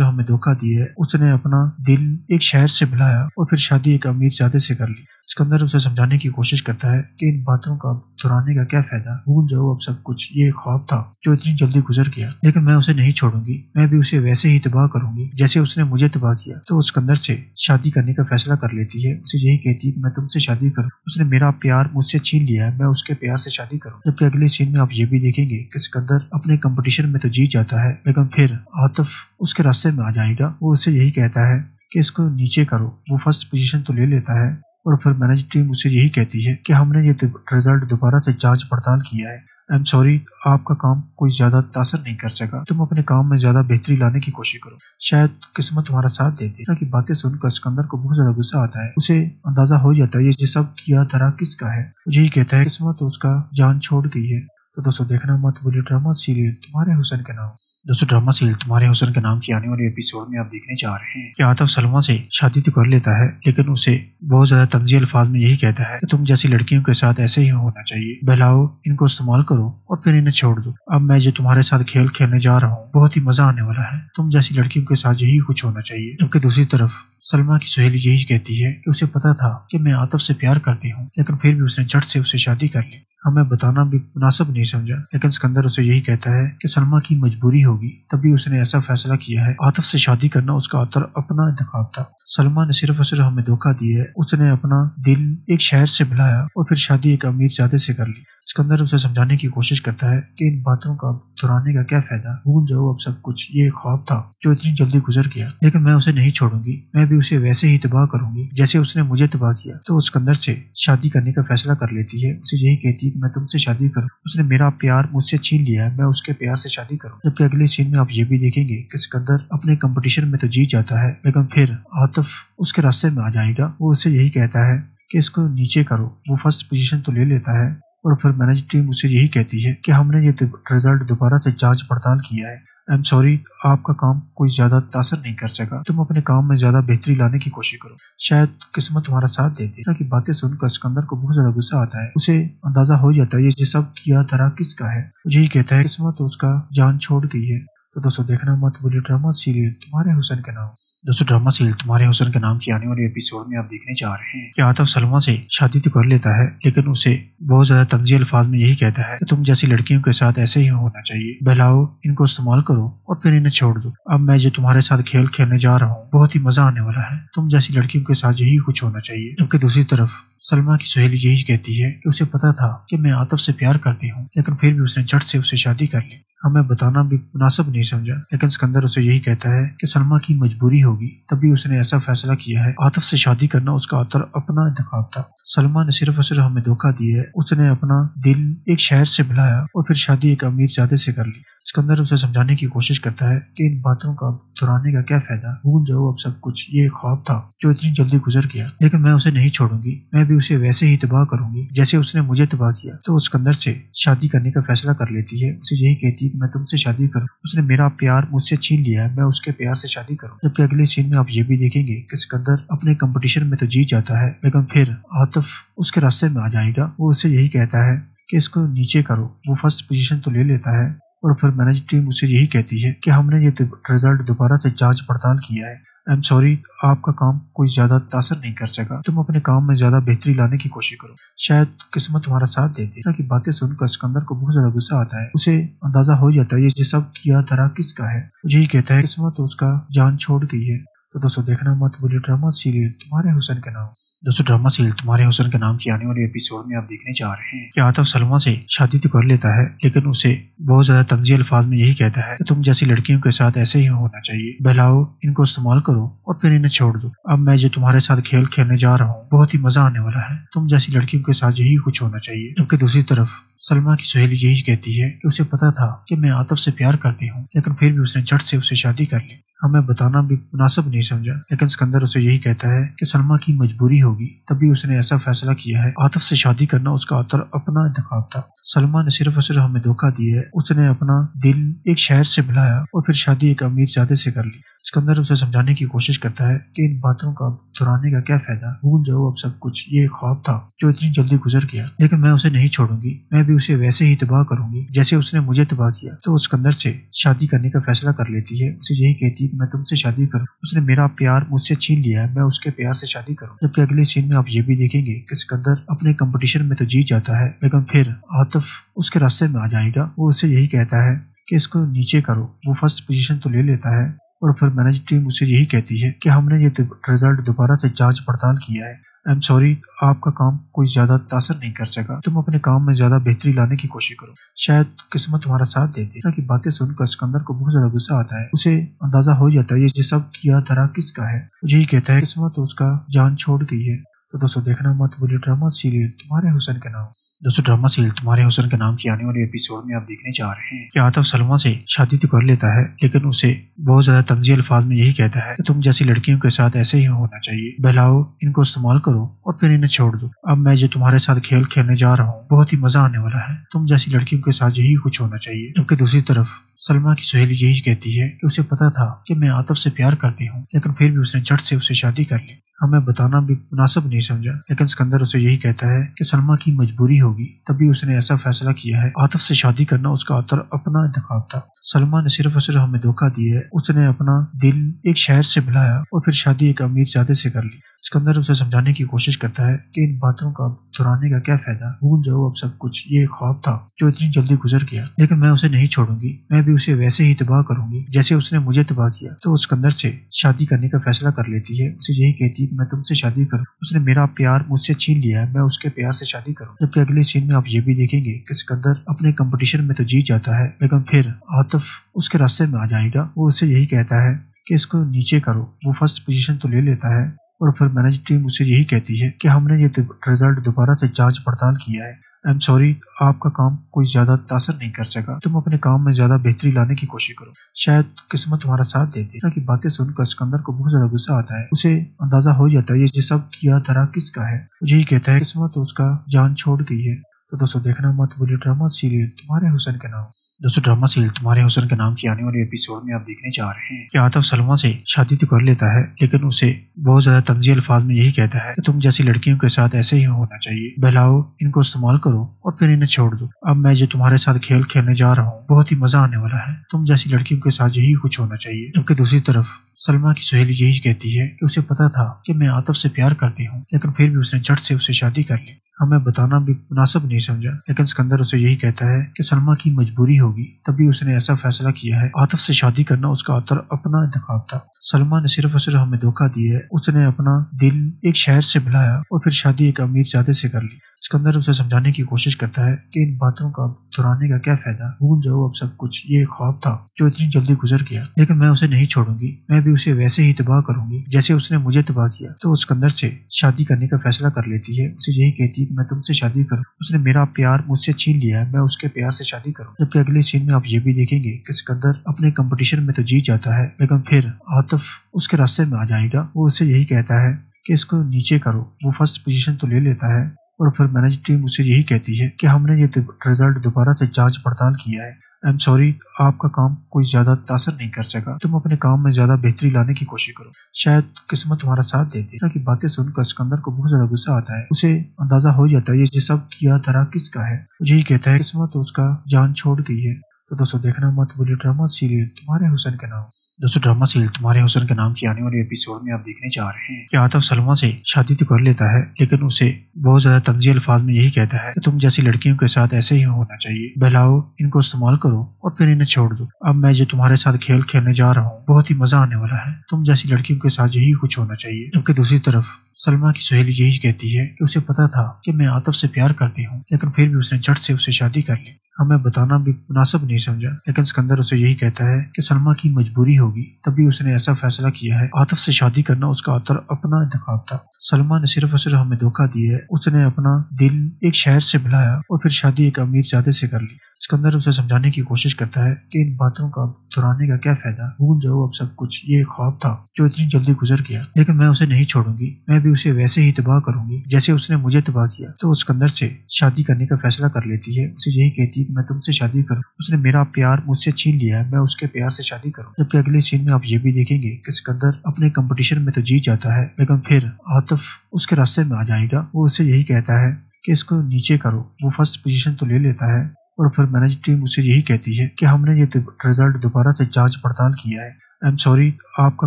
ہمیں دھوکہ دیا ہے، اس نے اپنا دل ایک شہر سے بلایا اور پھر شادی ایک امیر زادے سے کر لی۔ اسکندر اسے سمجھانے کی کوشش کرتا ہے کہ ان باتوں کا دہرانے کا کیا فائدہ، بھول جاؤ اب سب کچھ، یہ خواب تھا جو اتنی جلدی گزر گیا، لیکن میں اسے نہیں چھوڑوں گی، میں بھی اسے ویسے ہی تباہ کروں گی جیسے اس نے مجھے تباہ کیا۔ تو اسکندر سے شادی کرنے کا فیصلہ کر لیتی ہے، اسے یہی کہتی ہے کہ میں تم سے شادی کروں، اس نے میرا پیار مجھ سے چھین لیا ہے، میں اس کے پیار سے شادی کروں۔ جبکہ اگلے سین میں آپ یہ بھی دیکھیں گے کہ اسکندر اپنے کمپٹیشن میں تو جیت جاتا ہے، لیکن پھر عاطف اس کے راستے میں آ جائے گا، وہ اسے یہی کہتا ہے کہ اس کو نیچے کرو، وہ فرسٹ پوزیشن تو لے لیتا ہے اور پھر مینج ٹیم اسے یہی کہتی ہے کہ ہم نے یہ رزلٹ دوبارہ سے جانچ پڑتال کیا ہے، آئی ایم سوری، آپ کا کام کوئی زیادہ تاثر نہیں کر سکا، تم اپنے کام میں زیادہ بہتری لانے کی کوشش کرو، شاید قسمت تمہارا ساتھ دے دے۔ کی باتیں سن کر اسکندر کو بہت زیادہ غصہ آتا ہے، اسے اندازہ ہو جاتا ہے یہ سب کیا دھرا کس کا ہے، یہی کہتا ہے قسمت اس کا جان چھوڑ گئی ہے۔ تو دوستوں دیکھنا مت بھولیے ڈرامہ سیریل تمہارے حسن کے نام۔ دوستوں ڈرامہ سیریل تمہارے حسن کے نام کی آنے والے ایپیسوڈ میں آپ دیکھنے جا رہے ہیں کہ عاطف سلمیٰ سے شادی تو کر لیتا ہے، لیکن اسے بہت زیادہ طنزی الفاظ میں یہی کہتا ہے کہ تم جیسی لڑکیوں کے ساتھ ایسے ہی ہونا چاہیے، بہلاؤ ان کو استعمال کرو اور پھر انہیں چھوڑ دو۔ اب میں جو تمہارے ساتھ کھیل کھیلنے جا رہا ہوں بہت ہی مزہ آنے والا ہے، تم جیسی لڑکیوں کے ساتھ یہی کچھ ہونا چاہیے۔ جبکہ دوسری طرف سلمیٰ کی سہیلی یہی کہتی ہے کہ اسے پتا تھا کہ میں عاطف سے پیار کرتی ہوں، لیکن پھر بھی اس نے جھٹ سے اسے شادی کر لی، ہمیں بتانا بھی مناسب نہیں سمجھا۔ لیکن اسکندر اسے یہی کہتا ہے کہ سلمیٰ کی مجبوری ہوگی تبھی اس نے ایسا فیصلہ کیا ہے، عاطف سے شادی کرنا اس کا اپنا انتخاب تھا۔ سلمیٰ نے صرف اور صرف ہمیں دھوکہ دیا ہے، اس نے اپنا دل ایک شہر سے بلایا اور پھر شادی ایک امیر زادے سے کر لی۔ اسکندر اسے سمجھانے کی کوشش کرتا ہے کہ ان باتوں کا دہرانے کا کیا فائدہ، بھول جاؤ اب سب کچھ، یہ خواب تھا جو اتنی جلدی گزر گیا، لیکن میں اسے نہیں چھوڑوں گی، میں بھی اسے ویسے ہی تباہ کروں گی جیسے اس نے مجھے تباہ کیا۔ تو اسکندر سے شادی کرنے کا فیصلہ کر لیتی ہے، اسے یہی کہتی ہے کہ میں تم سے شادی کروں، اس نے میرا پیار مجھ سے چھین لیا ہے، میں اس کے پیار سے شادی کروں۔ جبکہ اگلے سین میں آپ یہ بھی دیکھیں گے کہ اسکندر اپنے کمپٹیشن میں تو جیت جاتا ہے، لیکن پھر عاطف اس کے راستے میں آ جائے گا، وہ اسے یہی کہتا ہے کہ اس کو نیچے کرو، وہ فرسٹ پوزیشن تو لے لیتا ہے اور پھر مینج ٹیم اسے یہی کہتی ہے کہ ہم نے یہ رزلٹ دوبارہ سے جانچ پڑتال کیا ہے، آئی ایم سوری، آپ کا کام کوئی زیادہ تاثر نہیں کر سکا، تم اپنے کام میں زیادہ بہتری لانے کی کوشش کرو، شاید قسمت تمہارا ساتھ دے دے۔ کی باتیں سن کر اسکندر کو بہت زیادہ غصہ آتا ہے، اسے اندازہ ہو جاتا ہے یہ سب کیا دھرا کس کا ہے، یہی کہتا ہے قسمت اس کا جان چھوڑ گئی ہے۔ تو دوستوں دیکھنا مت بھولیے ڈرامہ سیریل تمہارے حسن کے نام۔ دوستوں ڈرامہ سیریل تمہارے حسن کے نام کی آنے والے ایپیسوڈ میں آپ دیکھنے جا رہے ہیں کہ عاطف سلمیٰ سے شادی تو کر لیتا ہے، لیکن اسے بہت زیادہ طنزی الفاظ میں یہی کہتا ہے کہ تم جیسی لڑکیوں کے ساتھ ایسے ہی ہونا چاہیے، بہلاؤ ان کو استعمال کرو اور پھر انہیں چھوڑ دو۔ اب میں جو تمہارے ساتھ کھیل کھیلنے جا رہا ہوں بہت ہی مزہ آنے والا ہے، تم جیسی لڑکیوں کے ساتھ یہی کچھ ہونا چاہیے۔ جبکہ دوسری طرف سلمیٰ کی سہیلی یہی کہتی ہے کہ اسے پتا تھا کہ میں عاطف سے پیار کرتی ہوں، لیکن پھر بھی اس نے جھٹ سے اسے شادی کر لی، ہمیں بتانا بھی مناسب نہیں سمجھا۔ لیکن اسکندر اسے یہی کہتا ہے کہ سلمیٰ کی مجبوری ہوگی تبھی اس نے ایسا فیصلہ کیا ہے، عاطف سے شادی کرنا اس کا اپنا انتخاب تھا۔ سلمیٰ نے صرف اور صرف ہمیں دھوکہ دیا ہے، اس نے اپنا دل ایک شہر سے بلایا اور پھر شادی ایک امیر زادے سے کر لی۔ اسکندر اسے سمجھانے کی کوشش کرتا ہے کہ ان باتوں کا دہرانے کا کیا فائدہ، بھول جاؤ اب سب کچھ، یہ خواب تھا جو اتنی جلدی گزر گیا، لیکن میں اسے نہیں چھوڑوں گی، میں بھی اسے ویسے ہی تباہ کروں گی جیسے اس نے مجھے تباہ کیا۔ تو اسکندر سے شادی کرنے کا فیصلہ کر لیتی ہے، اسے یہی کہتی ہے کہ میں تم سے شادی کروں، اس نے میرا پیار مجھ سے چھین لیا ہے، میں اس کے پیار سے شادی کروں۔ جبکہ اگلے سین میں آپ یہ بھی دیکھیں گے کہ اسکندر اپنے کمپٹیشن میں تو جیت جاتا ہے، لیکن پھر عاطف اس کے راستے میں آ جائے گا، وہ اسے یہی کہتا ہے کہ اس کو نیچے کرو، وہ فرسٹ پوزیشن تو لے لیتا ہے اور پھر مینج ٹیم اسے یہی کہتی ہے کہ ہم نے یہ رزلٹ دوبارہ سے جانچ پڑتال کیا ہے، آئی ایم سوری، آپ کا کام کوئی زیادہ تاثر نہیں کر سکا، تم اپنے کام میں زیادہ بہتری لانے کی کوشش کرو، شاید قسمت تمہارا ساتھ دے دے۔ کی باتیں سن کر اسکندر کو بہت زیادہ غصہ آتا ہے، اسے اندازہ ہو جاتا ہے یہ سب کیا دھرا کس کا ہے، یہی کہتا ہے قسمت اس کا جان چھوڑ گئی ہے۔ तो दोस्तों देखना मत भूलिए ड्रामा सीरियल तुम्हारे हुस्न के नाम। दोस्तों ड्रामा सीरियल तुम्हारे हुस्न के नाम की आने वाले एपिसोड में आप देखने जा रहे हैं कि आतिफ सलमा से शादी तो कर लेता है, लेकिन उसे बहुत ज्यादा तंज़ीह अल्फाज में यही कहता है कि तुम जैसी लड़कियों के साथ ऐसे ही होना चाहिए, बहलाओ, इनको इस्तेमाल करो और फिर इन्हें छोड़ दो। अब मैं जो तुम्हारे साथ खेल खेलने जा रहा हूँ बहुत ही मजा आने वाला है, तुम जैसी लड़कियों के साथ यही कुछ होना चाहिए। जबकि दूसरी तरफ सलमा की सहेली यही कहती है कि उसे पता था कि मैं आतिफ से प्यार करती हूँ, लेकिन फिर भी उसने झट से उससे शादी कर ली। हमें बताना भी मुनासिब नहीं समझा, लेकिन सिकंदर उसे यही कहता है कि सलमा की मजबूरी होगी तभी उसने ऐसा फैसला किया है। आतिफ से शादी करना उसका अपना इंतखाब था। सलमा ने सिर्फ और सिर्फ हमें धोखा दिया है। उसने अपना दिल एक शहर से बुलाया और फिर शादी एक अमीर ज़्यादा से कर ली। सिकंदर उसे समझाने की कोशिश करता है कि इन बातों का दोहराने का क्या फायदा, भूल जाओ अब सब कुछ, ये एक ख्वाब था जो इतनी जल्दी गुजर गया। लेकिन मैं उसे नहीं छोड़ूंगी, मैं भी उसे वैसे ही तबाह करूंगी जैसे उसने मुझे तबाह किया। तो सिकंदर से शादी करने का फैसला कर लेती है। उसे यही कहती है कि मैं तुमसे शादी करूं, उसने मेरा प्यार मुझसे छीन लिया है, मैं उसके प्यार से शादी करूं। जबकि अगले सीन में आप ये भी देखेंगे कि सिकंदर अपने कंपटीशन में तो जीत जाता है, लेकिन फिर आतिफ उसके रास्ते में आ जाएगा। वो उसे यही कहता है कि इसको नीचे करो। वो फर्स्ट पोजीशन तो ले लेता है और फिर मैनेज टीम उसे यही कहती है कि हमने ये रिजल्ट दोबारा से जांच पड़ताल किया है, आई एम सॉरी, आपका काम कोई ज्यादा तासर नहीं कर सका, तुम अपने काम में ज्यादा बेहतरी लाने की कोशिश करो, शायद किस्मत तुम्हारा साथ दे दे। की बातें सुनकर सिकंदर को बहुत ज्यादा गुस्सा आता है। उसे अंदाजा हो जाता है ये सब किया धरा किसका है। यही कहता है किस्मत उसका जान छोड़ गई है। तो दोस्तों देखना मत भूलिए ड्रामा सीरियल तुम्हारे हुस्न के नाम। दोस्तों ड्रामा सीरियल तुम्हारे हुस्न के नाम की आने वाले एपिसोड में आप देखने जा रहे हैं कि आतिफ सलमा से शादी तो कर लेता है, लेकिन उसे बहुत ज्यादा तंज़ीह अल्फाज में यही कहता है कि तुम जैसी लड़कियों के साथ ऐसे ही होना चाहिए, बहलाओ, इनको इस्तेमाल करो और फिर इन्हें छोड़ दो। अब मैं जो तुम्हारे साथ खेल खेलने जा रहा हूँ बहुत ही मजा आने वाला है, तुम जैसी लड़कियों के साथ यही कुछ होना चाहिए। जबकि दूसरी तरफ सलमा की सहेली यही कहती है कि उसे पता था कि मैं आतिफ से प्यार करती हूँ, लेकिन फिर भी उसने झट से उससे शादी कर ली। हमें बताना भी मुनासिब नहीं समझा, लेकिन सिकंदर उसे यही कहता है कि सलमा की मजबूरी होगी तभी उसने ऐसा फैसला किया है। आतिफ से शादी करना उसका अपना इंतखाब था। सलमा ने सिर्फ और सिर्फ हमें धोखा दिया है। उसने अपना दिल एक शहर से बुलाया और फिर शादी एक अमीर ज़्यादा से कर ली। सिकंदर उसे समझाने की कोशिश करता है कि इन बातों का दोहराने का क्या फायदा, भूल जाओ अब सब कुछ, ये एक ख्वाब था जो इतनी जल्दी गुजर गया। लेकिन मैं उसे नहीं छोड़ूंगी, मैं भी उसे वैसे ही तबाह करूंगी जैसे उसने मुझे तबाह किया। तो सिकंदर से शादी करने का फैसला कर लेती है। उसे यही कहती है कि मैं तुमसे शादी करूं, उसने मेरा प्यार मुझसे छीन लिया है, मैं उसके प्यार से शादी करूं। जबकि अगले सीन में आप ये भी देखेंगे कि सिकंदर अपने कंपटीशन में तो जीत जाता है, लेकिन फिर आतिफ उसके रास्ते में आ जाएगा। वो उसे यही कहता है कि इसको नीचे करो। वो फर्स्ट पोजीशन तो ले लेता है और फिर मैनेज टीम उसे यही कहती है कि हमने ये रिजल्ट दोबारा से जांच पड़ताल किया है, आई एम सॉरी, आपका काम कोई ज्यादा तासर नहीं कर सका, तुम अपने काम में ज्यादा बेहतरी लाने की कोशिश करो, शायद किस्मत तुम्हारा साथ दे दे। की बातें सुनकर सिकंदर को बहुत ज्यादा गुस्सा आता है। उसे अंदाजा हो जाता है ये सब किया धरा किसका है। यही कहता है किस्मत उसका जान छोड़ गई है। तो दोस्तों देखना मत भूलिए ड्रामा सीरियल तुम्हारे हुस्न के नाम। दोस्तों ड्रामा सीरियल तुम्हारे हुस्न के नाम की आने वाले एपिसोड में आप देखने जा रहे हैं कि आतिफ सलमा से शादी तो कर लेता है, लेकिन उसे बहुत ज्यादा तंज़ीह अल्फाज में यही कहता है कि तुम जैसी लड़कियों के साथ ऐसे ही होना चाहिए, बहलाओ, इनको इस्तेमाल करो और फिर इन्हें छोड़ दो। अब मैं जो तुम्हारे साथ खेल खेलने जा रहा हूँ बहुत ही मजा आने वाला है, तुम जैसी लड़कियों के साथ यही कुछ होना चाहिए। जबकि दूसरी तरफ सलमा की सहेली यही कहती है कि उसे पता था कि मैं आतिफ से प्यार करती हूँ, लेकिन फिर भी उसने झट से उससे शादी कर ली। हमें बताना भी मुनासिब नहीं समझा, लेकिन सिकंदर उसे यही कहता है कि सलमा की मजबूरी होगी तभी उसने ऐसा फैसला किया है। आतिफ से शादी करना उसका अपना इंतखाब था। सलमा ने सिर्फ और सिर्फ हमें धोखा दिया है। उसने अपना दिल एक शहर से बुलाया और फिर शादी एक अमीर ज़्यादा से कर ली। सिकंदर उसे समझाने की कोशिश करता है कि इन बातों का दोहराने का क्या फायदा, भूल जाओ अब सब कुछ, ये एक ख्वाब था जो इतनी जल्दी गुजर गया। लेकिन मैं उसे नहीं छोड़ूंगी, मैं भी उसे वैसे ही तबाह करूंगी जैसे उसने मुझे तबाह किया। तो सिकंदर से शादी करने का फैसला कर लेती है। उसे यही कहती है कि मैं तुमसे शादी करूं, उसने मेरा प्यार मुझसे छीन लिया है, मैं उसके प्यार से शादी करूं। जबकि अगले सीन में आप ये भी देखेंगे कि सिकंदर अपने कंपटीशन में तो जीत जाता है, लेकिन फिर आतिफ उसके रास्ते में आ जाएगा। वो उसे यही कहता है कि इसको नीचे करो। वो फर्स्ट पोजीशन तो ले लेता है और फिर मैनेज टीम उसे यही कहती है कि हमने ये रिजल्ट दोबारा से जांच पड़ताल किया है, आई एम सॉरी, आपका काम कोई ज्यादा तासर नहीं कर सका, तुम अपने काम में ज्यादा बेहतरी लाने की कोशिश करो, शायद किस्मत तुम्हारा साथ दे दे। की बातें सुनकर सिकंदर को बहुत ज्यादा गुस्सा आता है। उसे अंदाजा हो जाता है ये सब किया धरा किसका है। यही कहता है किस्मत उसका जान छोड़ गई है। तो दोस्तों देखना मत भूलिए ड्रामा सीरियल तुम्हारे हुस्न के नाम। दोस्तों ड्रामा सीरियल तुम्हारे हुस्न के नाम की आने वाले एपिसोड में आप देखने जा रहे हैं कि आतिफ सलमा से शादी तो कर लेता है, लेकिन उसे बहुत ज्यादा तंज़ी अल्फाज में यही कहता है कि तुम जैसी लड़कियों के साथ ऐसे ही होना चाहिए, बहलाओ, इनको इस्तेमाल करो और फिर इन्हें छोड़ दो। अब मैं जो तुम्हारे साथ खेल खेलने जा रहा हूँ बहुत ही मजा आने वाला है, तुम जैसी लड़कियों के साथ यही कुछ होना चाहिए। जबकि दूसरी तरफ सलमा की सहेली यही कहती है कि उसे पता था कि मैं आतिफ से प्यार करती हूँ, लेकिन फिर भी उसने झट से उसे शादी कर ली। हमें बताना भी मुनासिब नहीं समझा, लेकिन सिकंदर उसे यही कहता है कि सलमा की मजबूरी होगी तभी उसने ऐसा फैसला किया है। आतिफ से शादी करना उसका अपना इंतखाब था। सलमा ने सिर्फ और सिर्फ हमें धोखा दिया है। उसने अपना दिल एक शहर से बुलाया और फिर शादी एक अमीर ज़ादे से कर ली। सिकंदर उसे समझाने की कोशिश करता है कि इन बातों का दोहराने का क्या फायदा, भूल जाओ अब सब कुछ, ये एक ख्वाब था जो इतनी जल्दी गुजर गया। लेकिन मैं उसे नहीं छोड़ूंगी, मैं भी उसे वैसे ही तबाह करूंगी जैसे उसने मुझे तबाह किया। तो वो सिकंदर से शादी करने का फैसला कर लेती है। उसे यही कहती है कि मैं तुमसे शादी करूं, उसने मेरा प्यार मुझसे छीन लिया है, मैं उसके प्यार से शादी करूं। जबकि अगले सीन में आप ये भी देखेंगे कि सिकंदर अपने कंपटीशन में तो जीत जाता है, लेकिन फिर आतिफ उसके रास्ते में आ जाएगा। वो उसे यही कहता है कि इसको नीचे करो। वो फर्स्ट पोजीशन तो ले लेता है और फिर मैनेज टीम उसे यही कहती है कि हमने ये रिजल्ट दोबारा से जांच पड़ताल किया है, आई एम सॉरी, आपका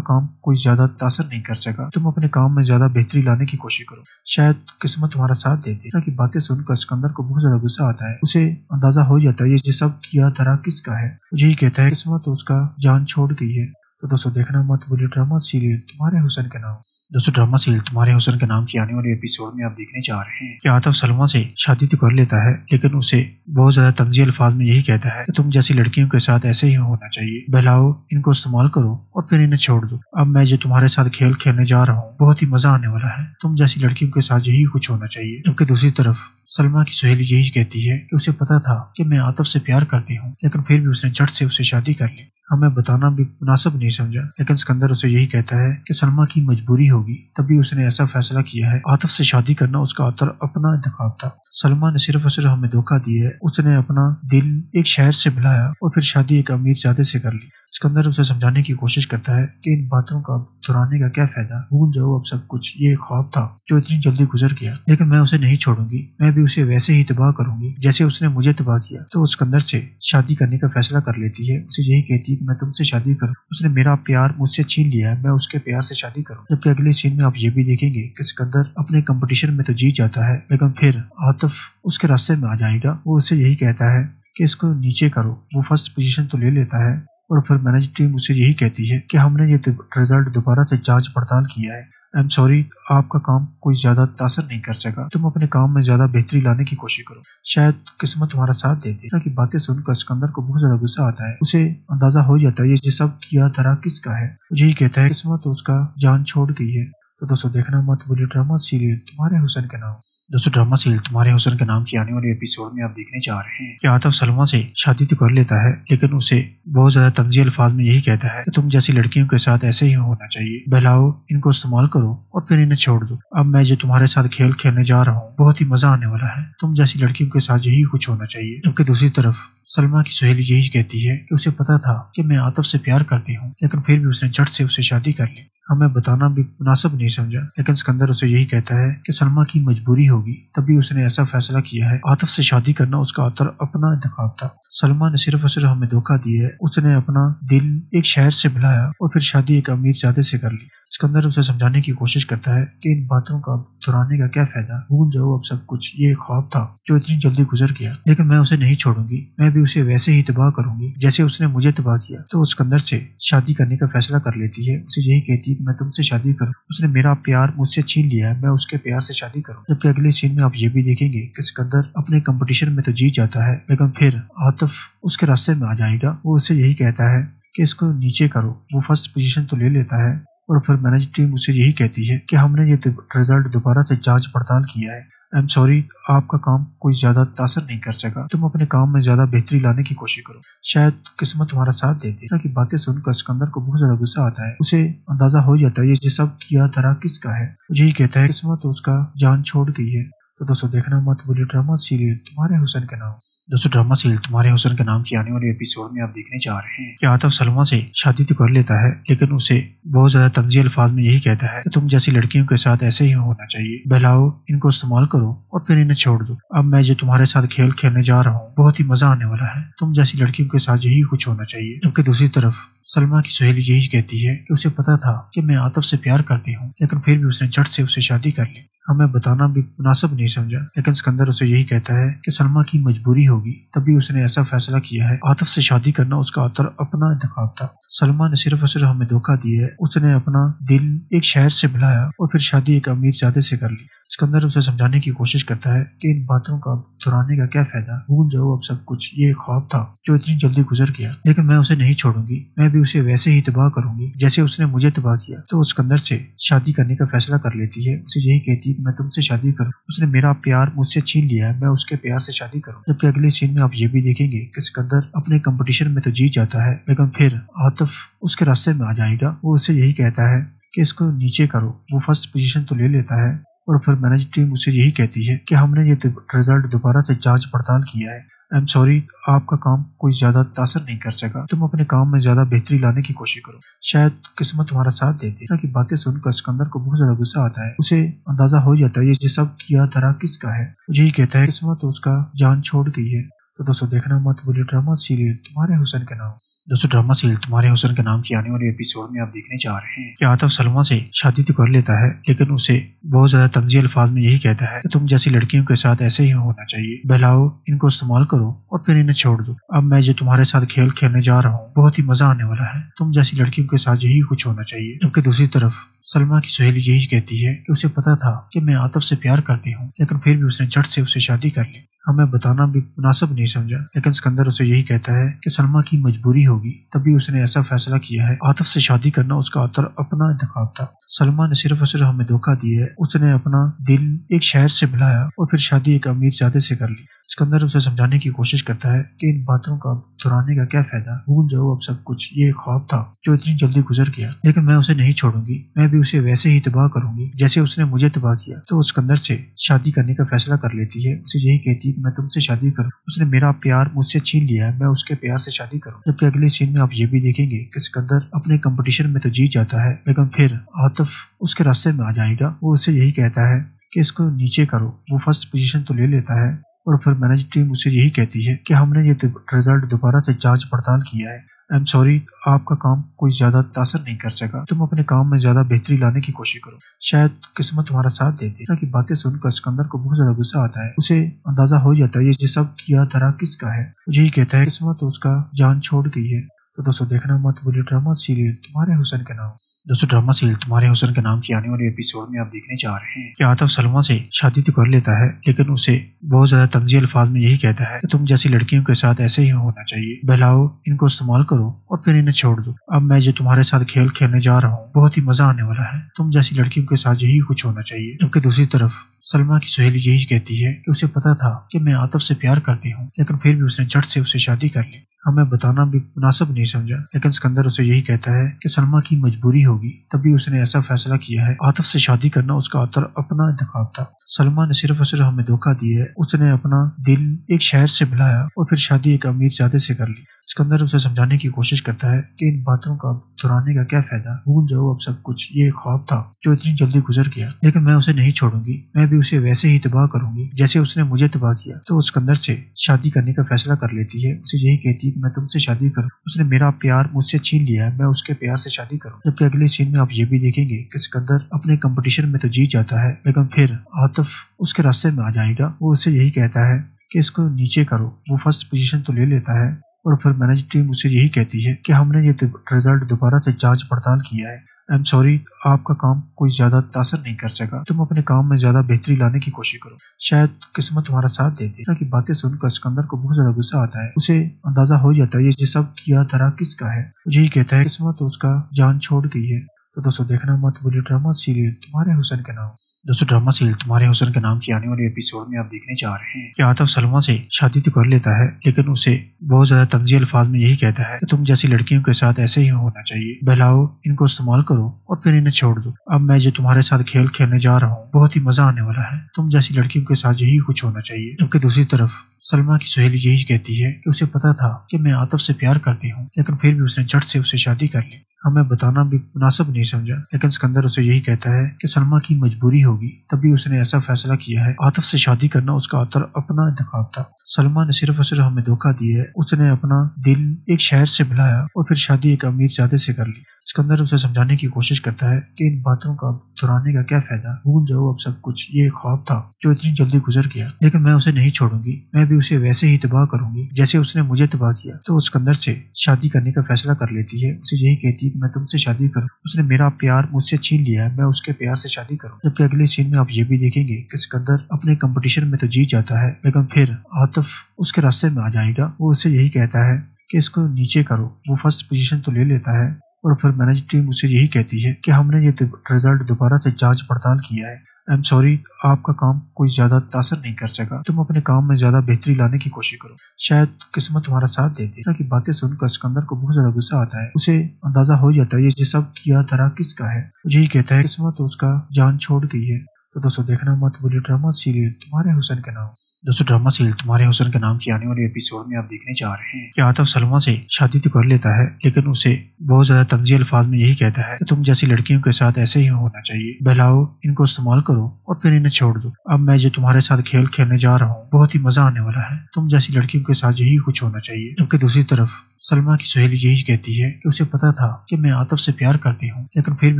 काम कोई ज्यादा तासर नहीं कर सका, तुम अपने काम में ज्यादा बेहतरी लाने की कोशिश करो, शायद किस्मत तुम्हारा साथ दे दे। की बातें सुनकर सिकंदर को बहुत ज्यादा गुस्सा आता है। उसे अंदाजा हो जाता है ये सब किया धरा किसका है। यही कहता है किस्मत उसका जान छोड़ गई है। तो दोस्तों देखना मत भूलिए ड्रामा सीरियल तुम्हारे हुस्न के नाम। दोस्तों ड्रामा सीरियल तुम्हारे हुस्न के नाम की आने वाले एपिसोड में आप देखने जा रहे हैं कि आतिफ सलमा से शादी तो कर लेता है, लेकिन उसे बहुत ज्यादा तंज़ी अल्फाज में यही कहता है कि तुम जैसी लड़कियों के साथ ऐसे ही होना चाहिए, बहलाओ, इनको इस्तेमाल करो और फिर इन्हें छोड़ दो। अब मैं जो तुम्हारे साथ खेल खेलने जा रहा हूँ बहुत ही मजा आने वाला है, तुम जैसी लड़कियों के साथ यही कुछ होना चाहिए। जबकि दूसरी तरफ सलमा की सहेली यही कहती है कि उसे पता था कि मैं आतिफ से प्यार करती हूँ, लेकिन फिर भी उसने झट से उसे शादी कर ली। हमें बताना भी मुनासिब नहीं समझा, लेकिन सिकंदर उसे यही कहता है कि सलमा की मजबूरी होगी तभी उसने ऐसा फैसला किया है। आतिफ से शादी करना उसका अपना इंतखाब था। सलमा ने सिर्फ और सिर्फ हमें धोखा दिया है। उसने अपना दिल एक शहर से बुलाया और फिर शादी एक अमीर ज़ादे से कर ली। सिकंदर उसे समझाने की कोशिश करता है कि इन बातों का दोहराने का क्या फायदा, भूल जाओ अब सब कुछ, ये एक ख्वाब था जो इतनी जल्दी गुजर गया। लेकिन मैं उसे नहीं छोड़ूंगी, मैं भी उसे वैसे ही तबाह करूंगी जैसे उसने मुझे तबाह किया। तो वो सिकंदर से शादी करने का फैसला कर लेती है। उसे यही कहती है कि मैं तुमसे शादी करूं, उसने मेरा प्यार मुझसे छीन लिया है, मैं उसके प्यार से शादी करूं। जबकि अगले सीन में आप ये भी देखेंगे कि सिकंदर अपने कंपटीशन में तो जीत जाता है, लेकिन फिर आतिफ उसके रास्ते में आ जाएगा। वो उसे यही कहता है कि इसको नीचे करो। वो फर्स्ट पोजीशन तो ले लेता है और फिर मैनेज टीम उसे यही कहती है कि हमने ये रिजल्ट दोबारा से जांच पड़ताल किया है, आई एम सॉरी, आपका काम कोई ज्यादा तासर नहीं कर सका, तुम अपने काम में ज्यादा बेहतरी लाने की कोशिश करो, शायद किस्मत तुम्हारा साथ दे दे। की बातें सुनकर सिकंदर को बहुत ज्यादा गुस्सा आता है। उसे अंदाजा हो जाता है ये सब किया धरा किसका है। यही कहता है किस्मत उसका जान छोड़ गई है। तो दोस्तों देखना मत भूलिए ड्रामा सीरियल तुम्हारे हुस्न के नाम। दोस्तों ड्रामा सीरियल तुम्हारे हुस्न के नाम की आने वाले एपिसोड में आप देखने जा रहे हैं कि आतिफ सलमा से शादी तो कर लेता है, लेकिन उसे बहुत ज्यादा तंज़ी अल्फाज में यही कहता है कि तुम जैसी लड़कियों के साथ ऐसे ही होना चाहिए, बहलाओ, इनको इस्तेमाल करो और फिर इन्हें छोड़ दो। अब मैं जो तुम्हारे साथ खेल खेलने जा रहा हूँ बहुत ही मजा आने वाला है, तुम जैसी लड़कियों के साथ यही कुछ होना चाहिए। जबकि दूसरी तरफ सलमा की सहेली यही कहती है कि उसे पता था कि मैं आतिफ से प्यार करती हूँ, लेकिन फिर भी उसने झट से उसे शादी कर ली। हमें बताना भी मुनासिब नहीं समझा, लेकिन सिकंदर उसे यही कहता है कि सलमा की मजबूरी होगी तभी उसने ऐसा फैसला किया है। आतिफ से शादी करना उसका अपना इंतखाब था। सलमा ने सिर्फ और सिर्फ हमें धोखा दिया है। उसने अपना दिल एक शहर से बुलाया और फिर शादी एक अमीर ज़ादे से कर ली। सिकंदर उसे समझाने की कोशिश करता है कि इन बातों का दोहराने का क्या फायदा, भूल जाओ अब सब कुछ, ये एक ख्वाब था जो इतनी जल्दी गुजर गया। लेकिन मैं उसे नहीं छोड़ूंगी, मैं भी उसे वैसे ही तबाह करूंगी जैसे उसने मुझे तबाह किया। तो वो सिकंदर से शादी करने का फैसला कर लेती है। उसे यही कहती है कि मैं तुमसे शादी करूं, उसने मेरा प्यार मुझसे छीन लिया है, मैं उसके प्यार से शादी करूं। जबकि अगले सीन में आप ये भी देखेंगे कि सिकंदर अपने कंपटीशन में तो जीत जाता है, लेकिन फिर आतिफ उसके रास्ते में आ जाएगा। वो उसे यही कहता है कि इसको नीचे करो। वो फर्स्ट पोजीशन तो ले लेता है और फिर मैनेज टीम उसे यही कहती है कि हमने ये रिजल्ट दोबारा से जांच पड़ताल किया है, आई एम सॉरी, आपका काम कोई ज्यादा तासर नहीं कर सका, तुम अपने काम में ज्यादा बेहतरी लाने की कोशिश करो, शायद किस्मत तुम्हारा साथ दे दे। की बातें सुनकर सिकंदर को बहुत ज्यादा गुस्सा आता है। उसे अंदाजा हो जाता है ये सब किया धरा किसका है। यही कहता है किस्मत उसका जान छोड़ गई है। तो दोस्तों देखना मत भूलिए ड्रामा सीरियल तुम्हारे हुस्न के नाम। दोस्तों ड्रामा सीरियल तुम्हारे हुस्न के नाम की आने वाले एपिसोड में आप देखने जा रहे हैं कि आतिफ सलमा से शादी तो कर लेता है, लेकिन उसे बहुत ज्यादा तंज़ी अल्फाज में यही कहता है कि तुम जैसी लड़कियों के साथ ऐसे ही होना चाहिए, बहलाओ, इनको इस्तेमाल करो और फिर इन्हें छोड़ दो। अब मैं जो तुम्हारे साथ खेल खेलने जा रहा हूँ बहुत ही मजा आने वाला है, तुम जैसी लड़कियों के साथ यही कुछ होना चाहिए। जबकि दूसरी तरफ सलमा की सहेली यही कहती है कि उसे पता था कि मैं आतिफ से प्यार करती हूँ, लेकिन फिर भी उसने झट से उसे शादी कर ली। हमें बताना भी मुनासिब नहीं समझा, लेकिन सिकंदर उसे यही कहता है कि सलमा की मजबूरी होगी तभी उसने ऐसा फैसला किया है। आतिफ से शादी करना उसका अपना इंतखाब था। सलमा ने सिर्फ और सिर्फ हमें धोखा दिया है। उसने अपना दिल एक शहर से मिलाया और फिर शादी एक अमीर ज़्यादा से कर ली। सिकंदर उसे समझाने की कोशिश करता है कि इन बातों का दोहराने का क्या फायदा, भूल जाओ अब सब कुछ, ये ख्वाब था जो इतनी जल्दी गुजर गया। लेकिन मैं उसे नहीं छोड़ूंगी, मैं भी उसे वैसे ही तबाह करूंगी जैसे उसने मुझे तबाह किया। तो सिकंदर से शादी करने का फैसला कर लेती है। उसे यही कहती है कि मैं तुमसे शादी करूं, उसने मेरा प्यार मुझसे छीन लिया है, मैं उसके प्यार से शादी करूं। जबकि अगले सीन में आप ये भी देखेंगे कि सिकंदर अपने कंपटीशन में तो जीत जाता है, लेकिन फिर आतिफ उसके रास्ते में आ जाएगा। वो उसे यही कहता है कि इसको नीचे करो। वो फर्स्ट पोजीशन तो ले लेता है और फिर मैनेज टीम उसे यही कहती है कि हमने ये रिजल्ट दोबारा से जांच पड़ताल किया है। आई एम सॉरी, आपका काम कोई ज्यादा तासर नहीं कर सका, तुम अपने काम में ज्यादा बेहतरी लाने की कोशिश करो, शायद किस्मत तुम्हारा साथ देती है। की बातें सुनकर सिकंदर को बहुत ज्यादा गुस्सा आता है। उसे अंदाजा हो जाता है ये सब किया धरा किसका है। यही कहता है किस्मत उसका जान छोड़ गई है। तो दोस्तों देखना मत भूलिए ड्रामा सीरियल तुम्हारे हुस्न के नाम। दोस्तों ड्रामा सीरियल तुम्हारे हुस्न के नाम की आने वाले एपिसोड में आप देखने जा रहे हैं कि आतिफ सलमा से शादी तो कर लेता है, लेकिन उसे बहुत ज्यादा तंज़ी अल्फाज में यही कहता है कि तुम जैसी लड़कियों के साथ ऐसे ही होना चाहिए, बहलाओ, इनको इस्तेमाल करो और फिर इन्हें छोड़ दो। अब मैं जो तुम्हारे साथ खेल खेलने जा रहा हूँ बहुत ही मजा आने वाला है, तुम जैसी लड़कियों के साथ यही कुछ होना चाहिए। जबकि दूसरी तरफ सलमा की सहेली यही कहती है कि उसे पता था कि मैं आतिफ से प्यार करती हूँ, लेकिन फिर भी उसने झट से उसे शादी कर ली। हमें बताना भी मुनासिब नहीं समझा, लेकिन सिकंदर उसे यही कहता है कि सलमा की मजबूरी होगी तभी उसने ऐसा फैसला किया है। आतिफ से शादी करना उसका अपना इंतखाब था। सलमा ने सिर्फ और सिर्फ हमें धोखा दिया है। उसने अपना दिल एक शहर से मिलाया और फिर शादी एक अमीर ज़्यादा से कर ली। सिकंदर उसे समझाने की कोशिश करता है कि इन बातों का दोहराने का क्या फायदा, भूल जाओ अब सब कुछ, ये ख्वाब था जो इतनी जल्दी गुजर गया। लेकिन मैं उसे नहीं छोड़ूंगी, मैं भी उसे वैसे ही तबाह करूंगी जैसे उसने मुझे तबाह किया। तो सिकंदर से शादी करने का फैसला कर लेती है। उसे यही कहती है कि मैं तुमसे शादी करूं, उसने मेरा प्यार मुझसे छीन लिया है, मैं उसके प्यार से शादी करूं। जबकि अगले सीन में आप ये भी देखेंगे कि सिकंदर अपने कंपटीशन में तो जीत जाता है, लेकिन फिर आतिफ उसके रास्ते में आ जाएगा। वो उसे यही कहता है कि इसको नीचे करो। वो फर्स्ट पोजीशन तो ले लेता है और फिर मैनेज टीम उसे यही कहती है कि हमने ये रिजल्ट दोबारा से जांच पड़ताल किया है। आई एम सॉरी, आपका काम कोई ज्यादा तासर नहीं कर सका, तुम अपने काम में ज्यादा बेहतरी लाने की कोशिश करो, शायद किस्मत तुम्हारा साथ देती है। की बातें सुनकर सिकंदर को बहुत ज्यादा गुस्सा आता है। उसे अंदाजा हो जाता है ये सब किया धरा किसका है। यही कहता है किस्मत उसका जान छोड़ गई है। तो दोस्तों देखना मत भूलिए ड्रामा सीरियल तुम्हारे हुस्न के नाम। दोस्तों ड्रामा सीरियल तुम्हारे हुस्न के नाम की आने वाले एपिसोड में आप देखने जा रहे हैं कि आतिफ सलमा से शादी तो कर लेता है, लेकिन उसे बहुत ज्यादा तंज़ी अल्फाज में यही कहता है कि तुम जैसी लड़कियों के साथ ऐसे ही होना चाहिए, बहलाओ, इनको इस्तेमाल करो और फिर इन्हें छोड़ दो। अब मैं जो तुम्हारे साथ खेल खेलने जा रहा हूँ बहुत ही मजा आने वाला है, तुम जैसी लड़कियों के साथ यही कुछ होना चाहिए। जबकि दूसरी तरफ सलमा की सहेली यही कहती है कि उसे पता था कि मैं आतिफ से प्यार करती हूँ, लेकिन फिर भी उसने झट से उसे शादी कर ली। हमें बताना भी मुनासिब नहीं समझा, लेकिन सिकंदर उसे यही कहता है कि सलमा की मजबूरी होगी तभी उसने ऐसा फैसला किया है। आतिफ से शादी करना उसका अपना इंतखाब था। सलमा ने सिर्फ और सिर्फ हमें धोखा दिया है। उसने अपना दिल एक शहर से मिलाया और फिर शादी एक अमीर ज़्यादा से कर ली। सिकंदर उसे समझाने की कोशिश करता है कि इन बातों का दोहराने का क्या फायदा, भूल जाओ अब सब कुछ, ये ख्वाब था जो इतनी जल्दी गुजर गया। लेकिन मैं उसे नहीं छोड़ूंगी, मैं भी उसे वैसे ही तबाह करूंगी जैसे उसने मुझे तबाह किया। तो सिकंदर से शादी करने का फैसला कर लेती है। उसे यही कहती है कि मैं तुमसे शादी करूं, उसने मेरा प्यार मुझसे छीन लिया है, मैं उसके प्यार से शादी करूं। जबकि अगले सीन में आप ये भी देखेंगे कि सिकंदर अपने कंपटीशन में तो जीत जाता है, लेकिन फिर आतिफ उसके रास्ते में आ जाएगा। वो उसे यही कहता है कि इसको नीचे करो। वो फर्स्ट पोजीशन तो ले लेता है और फिर मैनेज टीम उसे यही कहती है कि हमने ये रिजल्ट दोबारा से जांच पड़ताल किया है। आई एम सॉरी, आपका काम कोई ज्यादा तासर नहीं कर सका, तुम अपने काम में ज्यादा बेहतरी लाने की कोशिश करो, शायद किस्मत तुम्हारा साथ देती है। की बातें सुनकर सिकंदर को बहुत ज्यादा गुस्सा आता है। उसे अंदाजा हो जाता है ये सब किया धरा किसका है। यही कहता है किस्मत उसका जान छोड़ गई है। तो दोस्तों देखना मत भूलिए ड्रामा सीरियल तुम्हारे हुस्न के नाम। दोस्तों ड्रामा सीरियल तुम्हारे हुस्न के नाम की आने वाले एपिसोड में आप देखने जा रहे हैं कि आतिफ सलमा से शादी तो कर लेता है, लेकिन उसे बहुत ज्यादा तंजील अल्फाज में यही कहता है कि तुम जैसी लड़कियों के साथ ऐसे ही होना चाहिए, बहलाओ, इनको इस्तेमाल करो और फिर इन्हें छोड़ दो। अब मैं जो तुम्हारे साथ खेल खेलने जा रहा हूँ बहुत ही मजा आने वाला है, तुम जैसी लड़कियों के साथ यही कुछ होना चाहिए। जबकि दूसरी तरफ सलमा की सहेली यही कहती है कि उसे पता था कि मैं आतिफ से प्यार करती हूँ, लेकिन फिर भी उसने झट से उससे शादी कर ली। हमें बताना भी मुनासिब नहीं समझा, लेकिन सिकंदर उसे यही कहता है कि सलमा की मजबूरी होगी तभी उसने ऐसा फैसला किया है। आतिफ से शादी करना उसका अपना इंतखाब था। सलमा ने सिर्फ और सिर्फ हमें धोखा दिया है। उसने अपना दिल एक शहर से बुलाया और फिर शादी एक अमीर ज़्यादा से कर ली। सिकंदर उसे समझाने की कोशिश करता है कि इन बातों का दोहराने का क्या फायदा, भूल जाओ अब सब कुछ, ये एक ख्वाब था जो इतनी जल्दी गुजर गया। लेकिन मैं उसे नहीं छोड़ूंगी, मैं भी उसे वैसे ही तबाह करूंगी जैसे उसने मुझे तबाह किया। तो वो सिकंदर से शादी करने का फैसला कर लेती है। उसे यही कहती है कि मैं तुमसे शादी करूं, उसने मेरा प्यार मुझसे छीन लिया है, मैं उसके प्यार से शादी करूं। जबकि अगले सीन में आप ये भी देखेंगे कि सिकंदर अपने कंपटीशन में तो जीत जाता है, लेकिन फिर आतिफ उसके रास्ते में आ जाएगा। वो उसे यही कहता है कि इसको नीचे करो। वो फर्स्ट पोजीशन तो ले लेता है और फिर मैनेज टीम उसे यही कहती है कि हमने ये रिजल्ट दोबारा से जांच पड़ताल किया है। आई एम सॉरी, आपका काम कोई ज्यादा तासर नहीं कर सका, तुम अपने काम में ज्यादा बेहतरी लाने की कोशिश करो, शायद किस्मत तुम्हारा साथ दे दे। की बातें सुनकर सिकंदर को बहुत ज्यादा गुस्सा आता है। उसे अंदाजा हो जाता है ये सब किया धरा किसका है। यही कहता है किस्मत तो उसका जान छोड़ गई है। तो दोस्तों देखना मत भूलिए ड्रामा सीरियल तुम्हारे हुस्न के नाम। दोस्तों ड्रामा सीरियल तुम्हारे हुस्न के नाम की आने वाले एपिसोड में आप देखने जा रहे हैं कि आतिफ सलमा से शादी तो कर लेता है, लेकिन उसे बहुत ज्यादा तंजील अल्फाज में यही कहता है कि तुम जैसी लड़कियों के साथ ऐसे ही होना चाहिए, बहलाओ, इनको इस्तेमाल करो और फिर इन्हें छोड़ दो। अब मैं जो तुम्हारे साथ खेल खेलने जा रहा हूँ बहुत ही मजा आने वाला है, तुम जैसी लड़कियों के साथ यही कुछ होना चाहिए। जबकि दूसरी तरफ सलमा की सहेली यही कहती है कि उसे पता था कि मैं आतिफ से प्यार करती हूँ, लेकिन फिर भी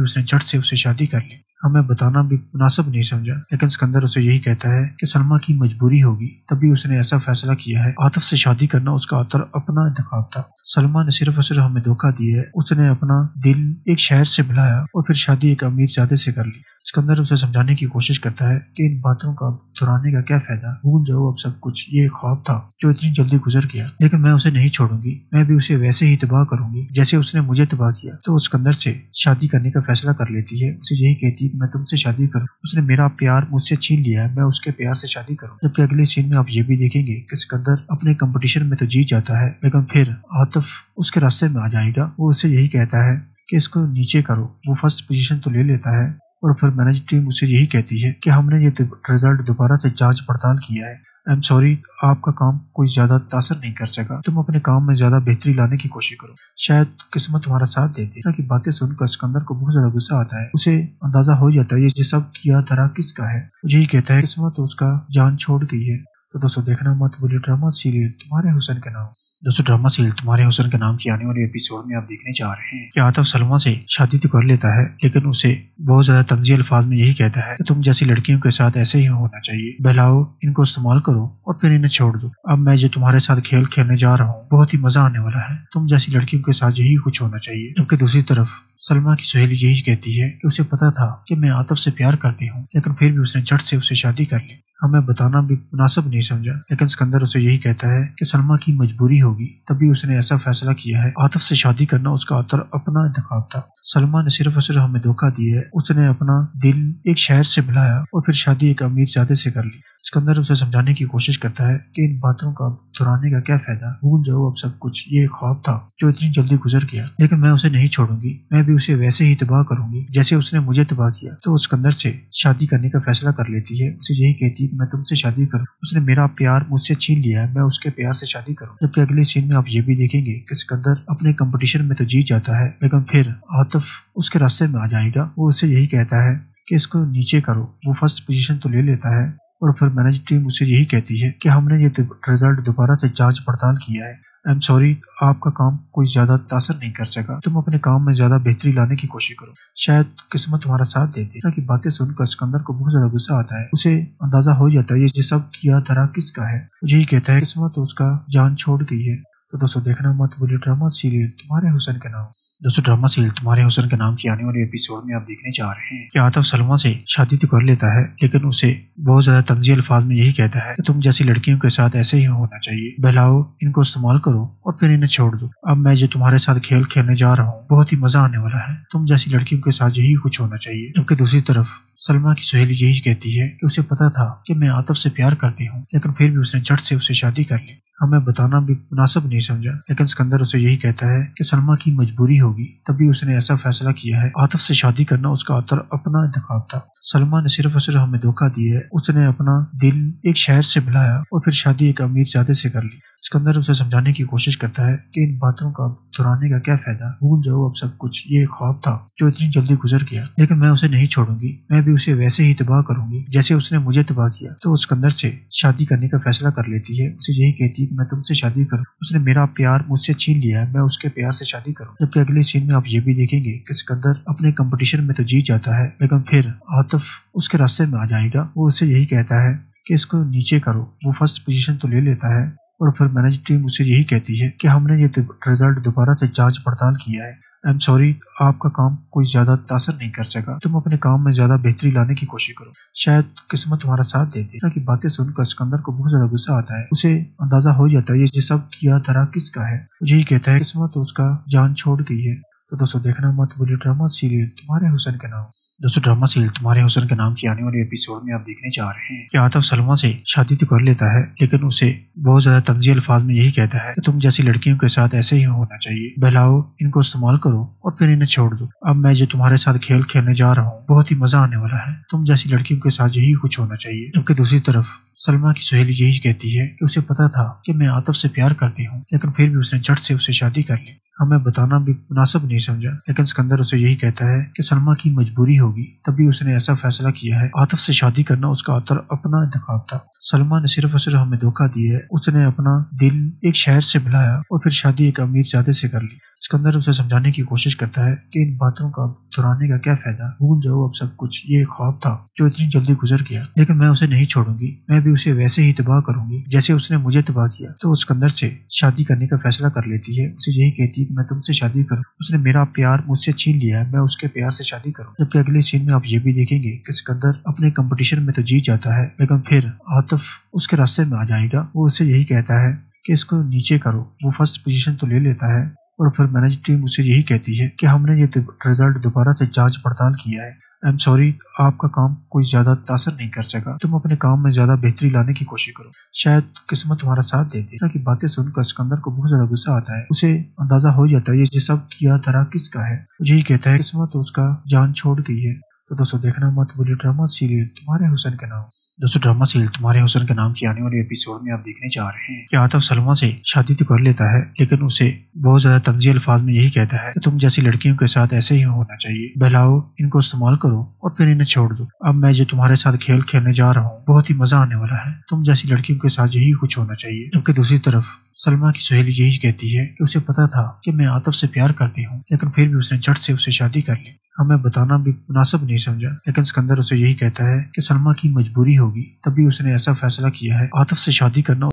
उसने झट से उससे शादी कर ली। हमें बताना भी मुनासिब नहीं समझा, लेकिन सिकंदर उसे यही कहता है कि सलमा की मजबूरी होगी तभी उसने ऐसा फैसला किया है। आतिफ से शादी करना उसका अपना इंतखाब था। सलमा ने सिर्फ और सिर्फ हमें धोखा दिया है। उसने अपना दिल एक शहर से बुलाया और फिर शादी एक अमीर ज़्यादा से कर ली। सिकंदर उसे समझाने की कोशिश करता है कि इन बातों का दोहराने का क्या फायदा, भूल जाओ अब सब कुछ, ये एक ख्वाब था जो इतनी जल्दी गुजर गया। लेकिन मैं उसे नहीं छोड़ूंगी, मैं भी उसे वैसे ही तबाह करूंगी जैसे उसने मुझे तबाह किया। तो वो सिकंदर से शादी करने का फैसला कर लेती है। उसे यही कहती है कि मैं तुमसे शादी करूं, उसने मेरा प्यार मुझसे छीन लिया है, मैं उसके प्यार से शादी करूं। जबकि अगले सीन में आप ये भी देखेंगे कि सिकंदर अपने कंपटीशन में तो जीत जाता है, लेकिन फिर आतिफ उसके रास्ते में आ जाएगा। वो उसे यही कहता है कि इसको नीचे करो। वो फर्स्ट पोजीशन तो ले लेता है और फिर मैनेज टीम उसे यही कहती है कि हमने ये रिजल्ट दोबारा से जांच पड़ताल किया है। आई एम सॉरी, आपका काम कोई ज्यादा तासर नहीं कर सका, तुम अपने काम में ज्यादा बेहतरी लाने की कोशिश करो, शायद किस्मत तुम्हारा साथ दे दे। की बातें सुनकर सिकंदर को बहुत ज्यादा गुस्सा आता है। उसे अंदाजा हो जाता है ये सब किया धरा किसका है। यही कहता है किस्मत तो उसका जान छोड़ गई है। तो दोस्तों देखना मत भूलिए ड्रामा सीरियल तुम्हारे हुस्न के नाम। दोस्तों ड्रामा सीरियल तुम्हारे हुस्न के नाम की आने वाले एपिसोड में आप देखने जा रहे हैं कि आतिफ सलमा से शादी तो कर लेता है, लेकिन उसे बहुत ज्यादा तंजील अल्फाज में यही कहता है कि तुम जैसी लड़कियों के साथ ऐसे ही होना चाहिए, बहलाओ, इनको इस्तेमाल करो और फिर इन्हें छोड़ दो। अब मैं जो तुम्हारे साथ खेल खेलने जा रहा हूँ बहुत ही मजा आने वाला है, तुम जैसी लड़कियों के साथ यही कुछ होना चाहिए। जबकि दूसरी तरफ सलमा की सहेली यही कहती है कि उसे पता था कि मैं आतिफ से प्यार करती हूँ, लेकिन फिर भी उसने झट से उससे शादी कर ली। हमें बताना भी मुनासिब नहीं समझा, लेकिन सिकंदर उसे यही कहता है कि सलमा की मजबूरी होगी तभी उसने ऐसा फैसला किया है। आतिफ से शादी करना उसका अपना इंतखाब था। सलमा ने सिर्फ और सिर्फ हमें धोखा दिया है। उसने अपना दिल एक शहर से बुलाया और फिर शादी एक अमीर ज़्यादा से कर ली। सिकंदर उसे समझाने की कोशिश करता है कि इन बातों का दोहराने का क्या फायदा, भूल जाओ अब सब कुछ, ये एक ख्वाब था जो इतनी जल्दी गुजर गया। लेकिन मैं उसे नहीं छोड़ूंगी, मैं भी उसे वैसे ही तबाह करूंगी जैसे उसने मुझे तबाह किया। तो वो सिकंदर से शादी करने का फैसला कर लेती है। उसे यही कहती है कि मैं तुमसे शादी करूं, उसने मेरा प्यार मुझसे छीन लिया है, मैं उसके प्यार से शादी करूं। जबकि अगले सीन में आप ये भी देखेंगे कि सिकंदर अपने कंपटीशन में तो जीत जाता है, लेकिन फिर आतिफ उसके रास्ते में आ जाएगा। वो उसे यही कहता है कि इसको नीचे करो। वो फर्स्ट पोजीशन तो ले लेता है और फिर मैनेज टीम उसे यही कहती है कि हमने ये रिजल्ट दोबारा से जांच पड़ताल किया है। आई एम सॉरी, आपका काम कोई ज्यादा तासर नहीं कर सका, तुम अपने काम में ज्यादा बेहतरी लाने की कोशिश करो, शायद किस्मत तुम्हारा साथ दे दे। की बातें सुनकर सिकंदर को बहुत ज्यादा गुस्सा आता है। उसे अंदाजा हो जाता है ये सब किया धरा किसका है। यही कहता है किस्मत तो उसका जान छोड़ गई है। तो दोस्तों देखना मत भूलिए ड्रामा सीरियल तुम्हारे हुस्न के नाम। दोस्तों ड्रामा सीरियल तुम्हारे हुस्न के नाम की आने वाले एपिसोड में आप देखने जा रहे हैं कि आतिफ सलमा से शादी तो कर लेता है, लेकिन उसे बहुत ज्यादा तंज़ी अल्फाज में यही कहता है कि तुम जैसी लड़कियों के साथ ऐसे ही होना चाहिए, बहलाओ, इनको इस्तेमाल करो और फिर इन्हें छोड़ दो। अब मैं जो तुम्हारे साथ खेल खेलने जा रहा हूँ बहुत ही मजा आने वाला है, तुम जैसी लड़कियों के साथ यही कुछ होना चाहिए। जबकि दूसरी तरफ सलमा की सहेली यही कहती है कि उसे पता था कि मैं आतिफ से प्यार करती हूँ, लेकिन फिर भी उसने झट से उसे शादी कर ली। हमें बताना भी मुनासिब नहीं समझा, लेकिन सिकंदर उसे यही कहता है कि सलमा की मजबूरी होगी तभी उसने ऐसा फैसला किया है। आतिफ से शादी करना उसका अपना इंतखाब था। सलमा ने सिर्फ और सिर्फ हमें धोखा दिया है। उसने अपना दिल एक शहर से बुलाया और फिर शादी एक अमीरजादे से कर ली। सिकंदर उसे समझाने की कोशिश करता है कि इन बातों का दोहराने का क्या फायदा, भूल जाओ अब सब कुछ, ये एक ख्वाब था जो इतनी जल्दी गुजर गया। लेकिन मैं उसे नहीं छोड़ूंगी, मैं भी उसे वैसे ही तबाह करूंगी जैसे उसने मुझे तबाह किया। तो वो सिकंदर से शादी करने का फैसला कर लेती है। उसे यही कहती है कि मैं तुमसे शादी करूं, उसने मेरा प्यार मुझसे छीन लिया है, मैं उसके प्यार से शादी करूं। जबकि अगले सीन में आप ये भी देखेंगे कि सिकंदर अपने कंपटीशन में तो जीत जाता है, लेकिन फिर आतिफ उसके रास्ते में आ जाएगा। वो उसे यही कहता है कि इसको नीचे करो। वो फर्स्ट पोजीशन तो ले लेता है और फिर मैनेज टीम उसे यही कहती है कि हमने ये रिजल्ट दोबारा से जांच पड़ताल किया है, आई एम सॉरी, आपका काम कोई ज्यादा तासर नहीं कर सका, तुम अपने काम में ज्यादा बेहतरी लाने की कोशिश करो, शायद किस्मत तुम्हारा साथ दे दे। की बातें सुनकर सिकंदर को बहुत ज्यादा गुस्सा आता है। उसे अंदाजा हो जाता है ये सब किया धरा किसका है। यही कहता है किस्मत उसका जान छोड़ गई है। तो दोस्तों देखना मत भूलिए ड्रामा सीरियल तुम्हारे हुस्न के नाम। दोस्तों ड्रामा सीरियल तुम्हारे हुस्न के नाम की आने वाले एपिसोड में आप देखने जा रहे हैं कि आतिफ सलमा से शादी तो कर लेता है, लेकिन उसे बहुत ज्यादा तंज़ी अल्फाज में यही कहता है कि तुम जैसी लड़कियों के साथ ऐसे ही होना चाहिए, बहलाओ, इनको इस्तेमाल करो और फिर इन्हें छोड़ दो। अब मैं जो तुम्हारे साथ खेल खेलने जा रहा हूँ बहुत ही मजा आने वाला है, तुम जैसी लड़कियों के साथ यही कुछ होना चाहिए। जबकि दूसरी तरफ सलमा की सहेली यही कहती है कि उसे पता था कि मैं आतिफ से प्यार करती हूँ, लेकिन फिर भी उसने झट से उसे शादी कर ली। हमें बताना भी मुनासिब नहीं समझा, लेकिन सिकंदर उसे यही कहता है कि सलमा की मजबूरी होगी तभी उसने ऐसा फैसला किया है। आतिफ से शादी करना उसका अपना इंतखाब था। सलमा ने सिर्फ और सिर्फ हमें धोखा दिया है। उसने अपना दिल एक शहर से बुलाया और फिर शादी एक अमीरजादे से कर ली। सिकंदर उसे समझाने की कोशिश करता है कि इन बातों का दोहराने का क्या फायदा, भूल जाओ अब सब कुछ, ये एक ख्वाब था जो इतनी जल्दी गुजर गया। लेकिन मैं उसे नहीं छोड़ूंगी, मैं भी उसे वैसे ही तबाह करूंगी जैसे उसने मुझे तबाह किया। तो वो सिकंदर से शादी करने का फैसला कर लेती है। उसे यही कहती है कि मैं तुमसे शादी करूं, उसने मेरा प्यार मुझसे छीन लिया है, मैं उसके प्यार से शादी करूं। जबकि अगले सीन में आप ये भी देखेंगे कि सिकंदर अपने कंपटीशन में तो जीत जाता है, लेकिन फिर आतिफ उसके रास्ते में आ जाएगा। वो उसे यही कहता है कि इसको नीचे करो। वो फर्स्ट पोजीशन तो ले लेता है और फिर मैनेज टीम उसे यही कहती है कि हमने ये रिजल्ट दोबारा से जांच पड़ताल किया है, आई एम सॉरी, आपका काम कोई ज्यादा तासर नहीं कर सका, तुम अपने काम में ज्यादा बेहतरी लाने की कोशिश करो, शायद किस्मत तुम्हारा साथ दे दे। की बातें सुनकर सिकंदर को बहुत ज्यादा गुस्सा आता है। उसे अंदाजा हो जाता है ये सब किया धरा किसका है। यही कहता है किस्मत उसका जान छोड़ गई है। तो दोस्तों देखना मत भूलिए ड्रामा सीरियल तुम्हारे हुस्न के नाम। दोस्तों ड्रामा सीरियल तुम्हारे हुस्न के नाम की आने वाले एपिसोड में आप देखने जा रहे हैं कि आतिफ सलमा से शादी तो कर लेता है, लेकिन उसे बहुत ज्यादा तंज़ी अल्फाज में यही कहता है कि तुम जैसी लड़कियों के साथ ऐसे ही होना चाहिए, बहलाओ, इनको इस्तेमाल करो और फिर इन्हें छोड़ दो। अब मैं जो तुम्हारे साथ खेल खेलने जा रहा हूँ बहुत ही मजा आने वाला है, तुम जैसी लड़कियों के साथ यही कुछ होना चाहिए। जबकि दूसरी तरफ सलमा की सहेली यही कहती है कि उसे पता था कि मैं आतिफ से प्यार करती हूँ, लेकिन फिर भी उसने झट से उसे शादी कर ली। हमें बताना भी मुनासिब नहीं समझा, लेकिन सिकंदर उसे यही कहता है कि सलमा की मजबूरी होगी तभी उसने ऐसा फैसला किया है। आतिफ से शादी करना